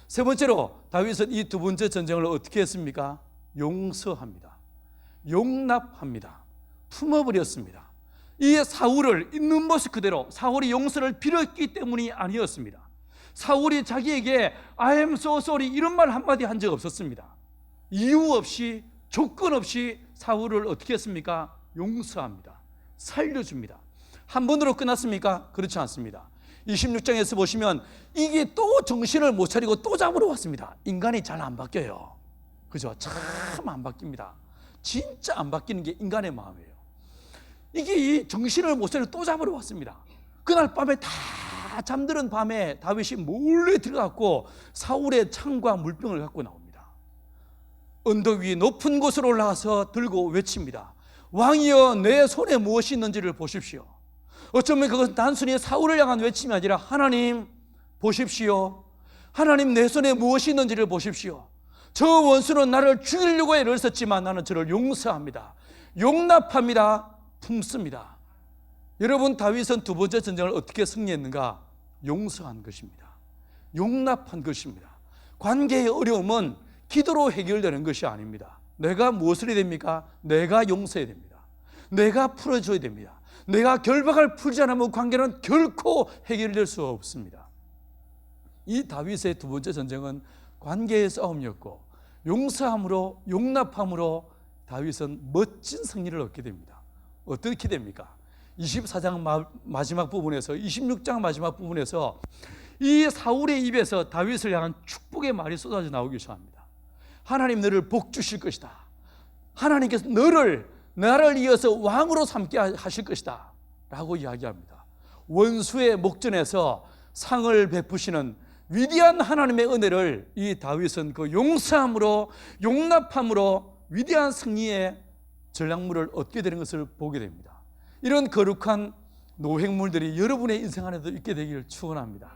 세 번째로 다윗은 이 두 번째 전쟁을 어떻게 했습니까? 용서합니다. 용납합니다. 품어버렸습니다. 이 사울을 있는 모습 그대로 사울이 용서를 빌었기 때문이 아니었습니다. 사울이 자기에게 I am so sorry 이런 말 한마디 한 적 없었습니다. 이유 없이 조건 없이 사울을 어떻게 했습니까? 용서합니다. 살려줍니다. 한 번으로 끝났습니까? 그렇지 않습니다. 26장에서 보시면 이게 또 정신을 못 차리고 또 잡으러 왔습니다. 인간이 잘 안 바뀌어요. 그죠? 참 안 바뀝니다. 진짜 안 바뀌는 게 인간의 마음이에요. 이게 이 정신을 못 차리고 또 잡으러 왔습니다. 그날 밤에 다 잠드는 밤에 다윗이 몰래 들어갔고 사울의 창과 물병을 갖고 나옵니다. 언덕 위 높은 곳으로 올라가서 들고 외칩니다. 왕이여, 내 손에 무엇이 있는지를 보십시오. 어쩌면 그것은 단순히 사울을 향한 외침이 아니라 하나님 보십시오. 하나님, 내 손에 무엇이 있는지를 보십시오. 저 원수는 나를 죽이려고 애를 썼지만 나는 저를 용서합니다. 용납합니다. 품습니다. 여러분, 다윗은 두 번째 전쟁을 어떻게 승리했는가? 용서한 것입니다. 용납한 것입니다. 관계의 어려움은 기도로 해결되는 것이 아닙니다. 내가 무엇을 해야 됩니까? 내가 용서해야 됩니다. 내가 풀어줘야 됩니다. 내가 결박을 풀지 않으면 관계는 결코 해결될 수 없습니다. 이 다윗의 두 번째 전쟁은 관계의 싸움이었고, 용서함으로, 용납함으로 다윗은 멋진 승리를 얻게 됩니다. 어떻게 됩니까? 24장 마지막 부분에서, 26장 마지막 부분에서 이 사울의 입에서 다윗을 향한 축복의 말이 쏟아져 나오기 시작합니다. 하나님 너를 복 주실 것이다. 하나님께서 나를 이어서 왕으로 삼게 하실 것이다 라고 이야기합니다. 원수의 목전에서 상을 베푸시는 위대한 하나님의 은혜를 이 다윗은 그 용서함으로, 용납함으로 위대한 승리의 전략물을 얻게 되는 것을 보게 됩니다. 이런 거룩한 노획물들이 여러분의 인생 안에도 있게 되기를 축원합니다.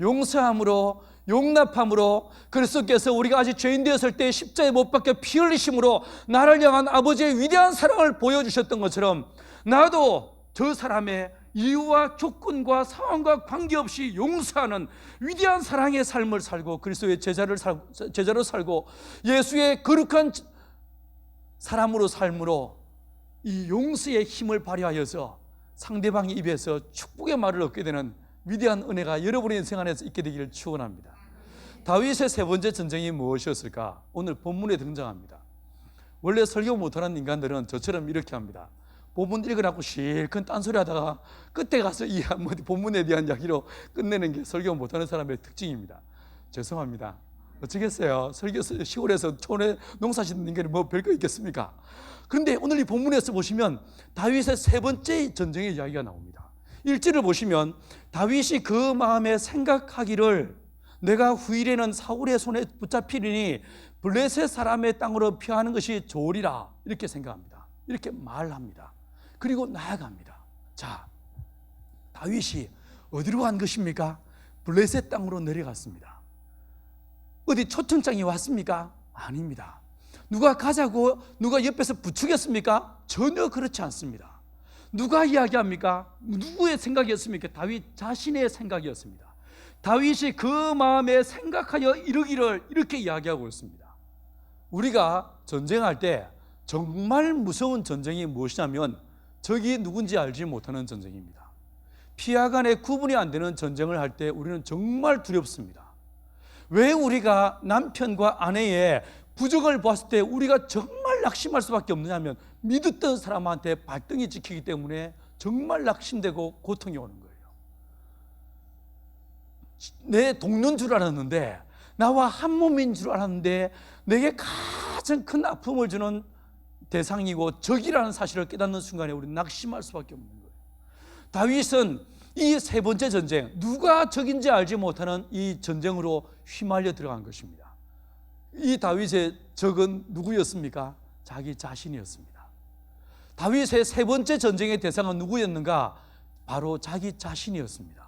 용서함으로, 용납함으로, 그리스도께서 우리가 아직 죄인 되었을 때 십자가에 못 박혀 피 흘리심으로 나를 향한 아버지의 위대한 사랑을 보여주셨던 것처럼, 나도 저 사람의 이유와 조건과 상황과 관계없이 용서하는 위대한 사랑의 삶을 살고, 그리스도의 제자로 살고, 예수의 거룩한 사람으로 삶으로 이 용서의 힘을 발휘하여서 상대방의 입에서 축복의 말을 얻게 되는 위대한 은혜가 여러분의 인생 안에서 있게 되기를 축원합니다. 다윗의 세 번째 전쟁이 무엇이었을까? 오늘 본문에 등장합니다. 원래 설교 못하는 인간들은 저처럼 이렇게 합니다. 본문 읽으라고 실컷 딴소리 하다가 끝에 가서 이 본문에 대한 이야기로 끝내는 게 설교 못하는 사람의 특징입니다. 죄송합니다. 어쩌겠어요. 설교 시골에서 촌에 농사 짓는 인간이 뭐 별거 있겠습니까? 그런데 오늘 이 본문에서 보시면 다윗의 세 번째 전쟁의 이야기가 나옵니다. 1절을 보시면 다윗이 그 마음에 생각하기를 내가 후일에는 사울의 손에 붙잡히리니 블레셋 사람의 땅으로 피하는 것이 좋으리라, 이렇게 생각합니다. 이렇게 말합니다. 그리고 나아갑니다. 자, 다윗이 어디로 간 것입니까? 블레셋 땅으로 내려갔습니다. 어디 초청장이 왔습니까? 아닙니다. 누가 가자고 누가 옆에서 부추겼습니까? 전혀 그렇지 않습니다. 누가 이야기합니까? 누구의 생각이었습니까? 다윗 자신의 생각이었습니다. 다윗이 그 마음에 생각하여 이르기를 이렇게 이야기하고 있습니다. 우리가 전쟁할 때 정말 무서운 전쟁이 무엇이냐면 적이 누군지 알지 못하는 전쟁입니다. 피하 간에 구분이 안 되는 전쟁을 할 때 우리는 정말 두렵습니다. 왜 우리가 남편과 아내의 부적을 봤을 때 우리가 정말 낙심할 수밖에 없느냐면 믿었던 사람한테 발등이 찍히기 때문에 정말 낙심되고 고통이 오는 거예요. 내 동료인 줄 알았는데, 나와 한 몸인 줄 알았는데 내게 가장 큰 아픔을 주는 대상이고 적이라는 사실을 깨닫는 순간에 우리는 낙심할 수밖에 없는 거예요. 다윗은 이 세 번째 전쟁, 누가 적인지 알지 못하는 이 전쟁으로 휘말려 들어간 것입니다. 이 다윗의 적은 누구였습니까? 자기 자신이었습니다. 다윗의 세 번째 전쟁의 대상은 누구였는가? 바로 자기 자신이었습니다.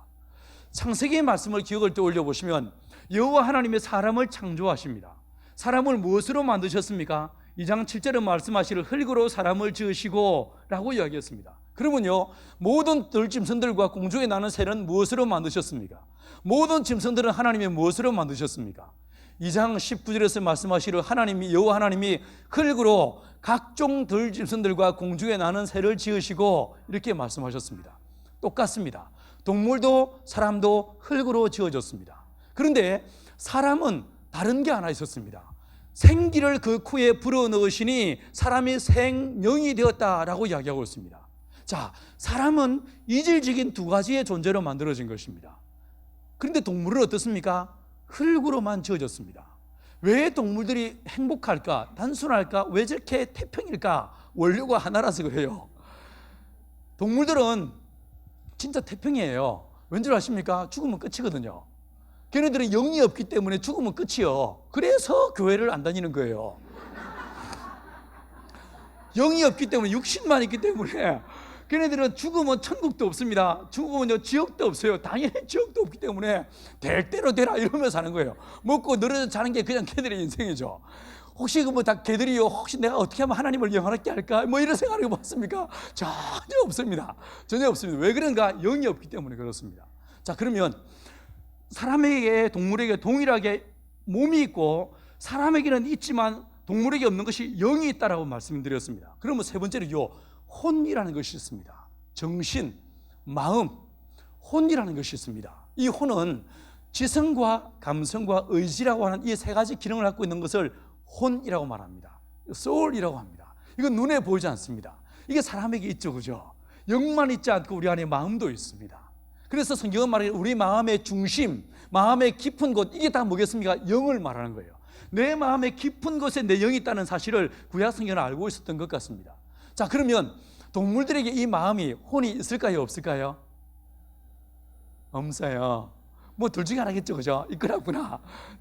창세기의 말씀을 기억을 떠올려 보시면 여호와 하나님의 사람을 창조하십니다. 사람을 무엇으로 만드셨습니까? 2장 7절에 말씀하시를 흙으로 사람을 지으시고 라고 이야기했습니다. 그러면요, 모든 들짐승들과 공중에 나는 새는 무엇으로 만드셨습니까? 모든 짐승들은 하나님이 무엇으로 만드셨습니까? 2장 19절에서 말씀하시를 여호와 하나님이 흙으로 각종 들짐승들과 공중에 나는 새를 지으시고 이렇게 말씀하셨습니다. 똑같습니다. 동물도 사람도 흙으로 지어졌습니다. 그런데 사람은 다른 게 하나 있었습니다. 생기를 그 코에 불어넣으시니 사람이 생명이 되었다라고 이야기하고 있습니다. 자, 사람은 이질적인 두 가지의 존재로 만들어진 것입니다. 그런데 동물은 어떻습니까? 흙으로만 지어졌습니다. 왜 동물들이 행복할까? 단순할까? 왜 저렇게 태평일까? 원료가 하나라서 그래요. 동물들은 진짜 태평이에요. 왠지 아십니까? 죽으면 끝이거든요. 걔네들은 영이 없기 때문에 죽으면 끝이요. 그래서 교회를 안 다니는 거예요. 영이 없기 때문에, 육신만 있기 때문에 걔네들은 죽으면 천국도 없습니다. 죽으면 지옥도 없어요. 당연히 지옥도 없기 때문에 될 대로 되라 이러면서 사는 거예요. 먹고 늘어져 자는 게 그냥 걔들의 인생이죠. 혹시 그 뭐 다 걔들이요, 혹시 내가 어떻게 하면 하나님을 영원하게 할까, 뭐 이런 생각을 해봤습니까? 전혀 없습니다. 전혀 없습니다. 왜 그런가? 영이 없기 때문에 그렇습니다. 자, 그러면 사람에게, 동물에게 동일하게 몸이 있고 사람에게는 있지만 동물에게 없는 것이 영이 있다라고 말씀드렸습니다. 그러면 세 번째로요, 혼이라는 것이 있습니다. 정신, 마음, 혼이라는 것이 있습니다. 이 혼은 지성과 감성과 의지라고 하는 이 세 가지 기능을 갖고 있는 것을 혼이라고 말합니다. soul이라고 합니다. 이건 눈에 보이지 않습니다. 이게 사람에게 있죠, 그죠? 영만 있지 않고 우리 안에 마음도 있습니다. 그래서 성경은 말하기를 우리 마음의 중심, 마음의 깊은 곳, 이게 다 뭐겠습니까? 영을 말하는 거예요. 내 마음의 깊은 곳에 내 영이 있다는 사실을 구약 성경은 알고 있었던 것 같습니다. 자, 그러면 동물들에게 이 마음이, 혼이 있을까요, 없을까요? 없어요. 뭐 둘 중에 하나겠죠, 그죠? 있거나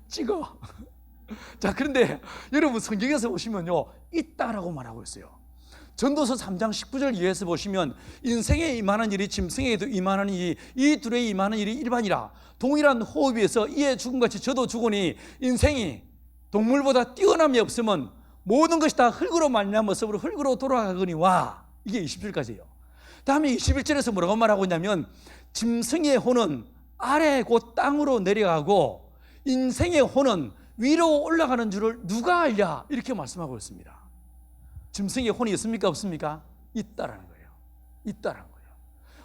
찍어. 자, 그런데 여러분 성경에서 보시면요, 있다라고 말하고 있어요. 전도서 3장 19절 이하에서 보시면 인생에 임하는 일이 짐승에게도 임하는 일이 이 둘에 임하는 일이 일반이라. 동일한 호흡에서 이에 죽음같이 저도 죽으니 인생이 동물보다 뛰어남이 없으면 모든 것이 다 흙으로 말미암아 모습으로 흙으로 돌아가거니와. 이게 20절까지예요. 다음에 21절에서 뭐라고 말하고 있냐면 짐승의 혼은 아래 곧 땅으로 내려가고 인생의 혼은 위로 올라가는 줄을 누가 알랴, 이렇게 말씀하고 있습니다. 짐승의 혼이 있습니까, 없습니까? 있다라는 거예요. 있다라는 거예요.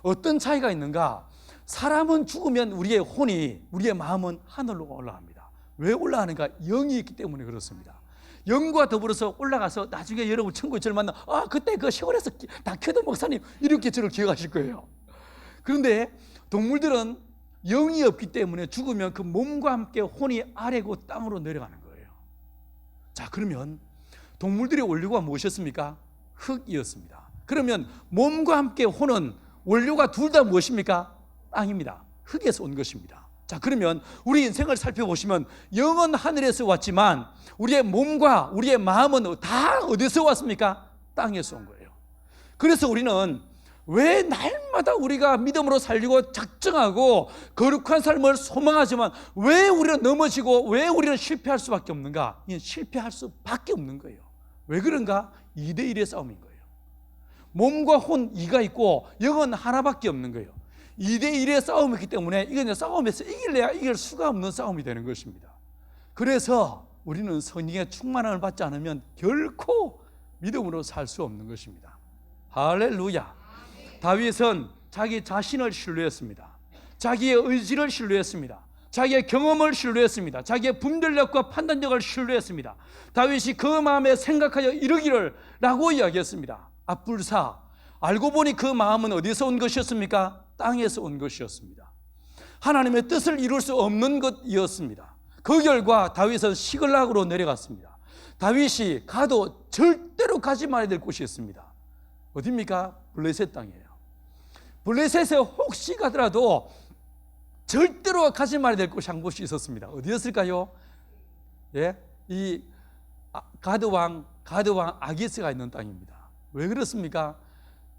어떤 차이가 있는가? 사람은 죽으면 우리의 혼이, 우리의 마음은 하늘로 올라갑니다. 왜 올라가는가? 영이 있기 때문에 그렇습니다. 영과 더불어서 올라가서 나중에 여러분 천국에 저를 만나, 그때 그 시골에서 다큐던 목사님, 이렇게 저를 기억하실 거예요. 그런데 동물들은 영이 없기 때문에 죽으면 그 몸과 함께 혼이 아래고 땅으로 내려가는 거예요. 자, 그러면 동물들의 원료가 무엇이었습니까? 흙이었습니다. 그러면 몸과 함께 혼은 원료가 둘 다 무엇입니까? 땅입니다. 흙에서 온 것입니다. 자, 그러면 우리 인생을 살펴보시면 영은 하늘에서 왔지만 우리의 몸과 우리의 마음은 다 어디서 왔습니까? 땅에서 온 거예요. 그래서 우리는 왜 날마다 우리가 믿음으로 살려고 작정하고 거룩한 삶을 소망하지만 왜 우리는 넘어지고 왜 우리는 실패할 수밖에 없는가? 실패할 수밖에 없는 거예요. 왜 그런가? 2대1의 싸움인 거예요. 몸과 혼 2가 있고 영은 하나밖에 없는 거예요. 2대1의 싸움이기 때문에 이건 싸움에서 이길래야 이길 수가 없는 싸움이 되는 것입니다. 그래서 우리는 성령의 충만함을 받지 않으면 결코 믿음으로 살 수 없는 것입니다. 할렐루야. 다윗은 자기 자신을 신뢰했습니다. 자기의 의지를 신뢰했습니다. 자기의 경험을 신뢰했습니다. 자기의 분별력과 판단력을 신뢰했습니다. 다윗이 그 마음에 생각하여 이르기를 라고 이야기했습니다. 앞불사, 알고 보니 그 마음은 어디서 온 것이었습니까? 땅에서 온 것이었습니다. 하나님의 뜻을 이룰 수 없는 것이었습니다. 그 결과 다윗은 시글락으로 내려갔습니다. 다윗이 가도 절대로 가지 말아야 될 곳이 있습니다. 어디입니까? 블레셋 땅이에요. 블레셋에 혹시 가더라도 절대로 가지 말아야 될 곳이 한 곳이 있었습니다. 어디였을까요? 예, 이 가드왕 아기스가 있는 땅입니다. 왜 그렇습니까?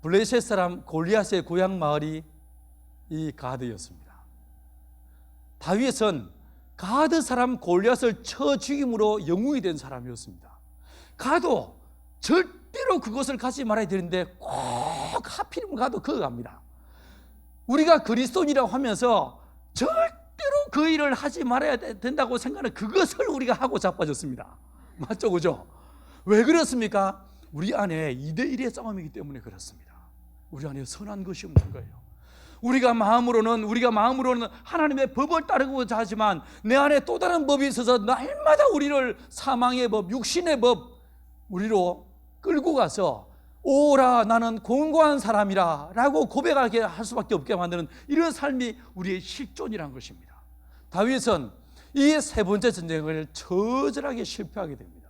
블레셋 사람 골리앗의 고향 마을이 이 가드였습니다. 다윗은 가드 사람 골리앗을 쳐 죽임으로 영웅이 된 사람이었습니다. 가도 절대로 그것을 가지 말아야 되는데 꼭 하필이면 가도 그거 갑니다. 우리가 그리스도인이라고 하면서 절대로 그 일을 하지 말아야 된다고 생각하는 그것을 우리가 하고 자빠졌습니다. 맞죠, 그죠? 왜 그렇습니까? 우리 안에 2대1의 싸움이기 때문에 그렇습니다. 우리 안에 선한 것이 없는 거예요. 우리가 마음으로는 하나님의 법을 따르고자 하지만 내 안에 또 다른 법이 있어서 날마다 우리를 사망의 법, 육신의 법 우리로 끌고 가서 오라 나는 공고한 사람이라 라고 고백하게 할 수밖에 없게 만드는 이런 삶이 우리의 실존이란 것입니다. 다윗은 이 세 번째 전쟁을 처절하게 실패하게 됩니다.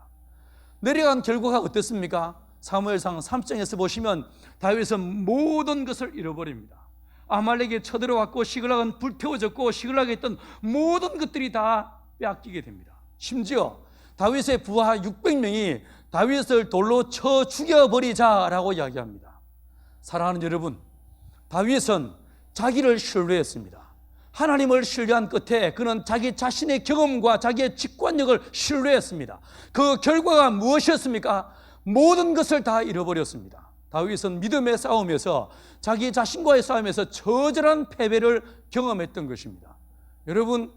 내려간 결과가 어땠습니까? 사무엘상 3장에서 보시면 다윗은 모든 것을 잃어버립니다. 아말렉에 쳐들어왔고 시글락은 불태워졌고 시글락에 있던 모든 것들이 다 빼앗기게 됩니다. 심지어 다윗의 부하 600명이 다윗을 돌로 쳐 죽여버리자라고 이야기합니다. 사랑하는 여러분, 다윗은 자기를 신뢰했습니다. 하나님을 신뢰한 끝에 그는 자기 자신의 경험과 자기의 직관력을 신뢰했습니다. 그 결과가 무엇이었습니까? 모든 것을 다 잃어버렸습니다. 다윗은 믿음의 싸움에서 자기 자신과의 싸움에서 처절한 패배를 경험했던 것입니다. 여러분,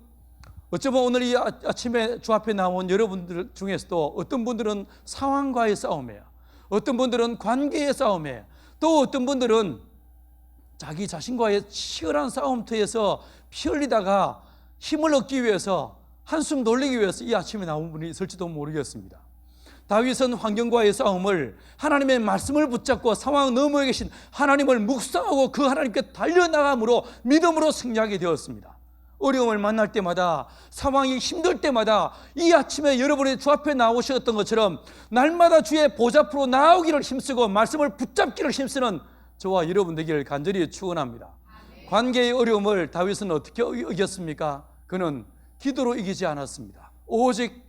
어쩌면 오늘 이 아침에 주 앞에 나온 여러분들 중에서도 어떤 분들은 상황과의 싸움이에요. 어떤 분들은 관계의 싸움이에요. 또 어떤 분들은 자기 자신과의 치열한 싸움터에서 피 흘리다가 힘을 얻기 위해서 한숨 돌리기 위해서 이 아침에 나온 분이 있을지도 모르겠습니다. 다윗은 환경과의 싸움을 하나님의 말씀을 붙잡고 상황 너머에 계신 하나님을 묵상하고 그 하나님께 달려나감으로 믿음으로 승리하게 되었습니다. 어려움을 만날 때마다, 상황이 힘들 때마다 이 아침에 여러분이 주 앞에 나오셨던 것처럼 날마다 주의 보좌 앞으로 나오기를 힘쓰고 말씀을 붙잡기를 힘쓰는 저와 여러분 되기를 간절히 축원합니다. 관계의 어려움을 다윗은 어떻게 이겼습니까? 그는 기도로 이기지 않았습니다. 오직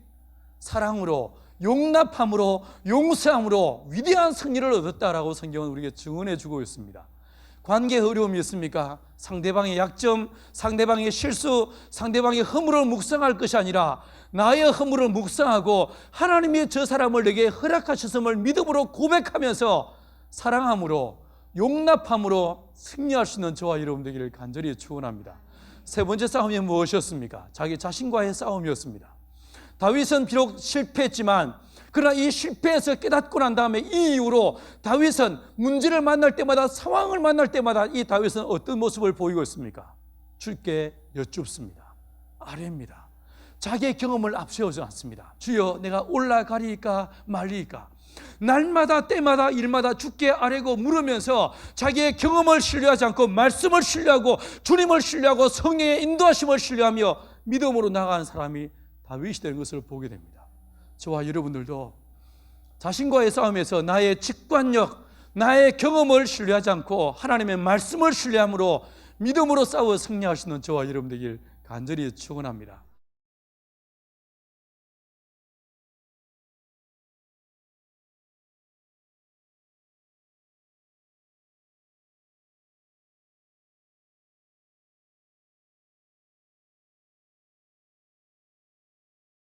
사랑으로, 용납함으로, 용서함으로 위대한 승리를 얻었다라고 성경은 우리에게 증언해 주고 있습니다. 관계의 어려움이 있습니까? 상대방의 약점, 상대방의 실수, 상대방의 허물을 묵상할 것이 아니라 나의 허물을 묵상하고 하나님이 저 사람을 내게 허락하셨음을 믿음으로 고백하면서 사랑함으로, 용납함으로 승리할 수 있는 저와 여러분 되기를 간절히 축원합니다. 세 번째 싸움이 무엇이었습니까? 자기 자신과의 싸움이었습니다. 다윗은 비록 실패했지만 그러나 이 실패에서 깨닫고 난 다음에 이 이후로 다윗은 문제를 만날 때마다, 상황을 만날 때마다 이 다윗은 어떤 모습을 보이고 있습니까? 주께 여쭙습니다. 아뢰입니다. 자기의 경험을 앞세우지 않습니다. 주여, 내가 올라가리까 말리까? 날마다 때마다 일마다 주께 아뢰고 물으면서 자기의 경험을 신뢰하지 않고 말씀을 신뢰하고 주님을 신뢰하고 성령의 인도하심을 신뢰하며 믿음으로 나가는 사람이 다윗이 되는 것을 보게 됩니다. 저와 여러분들도 자신과의 싸움에서 나의 직관력, 나의 경험을 신뢰하지 않고 하나님의 말씀을 신뢰함으로 믿음으로 싸워 승리할 수 있는 저와 여러분 되길 간절히 축원합니다.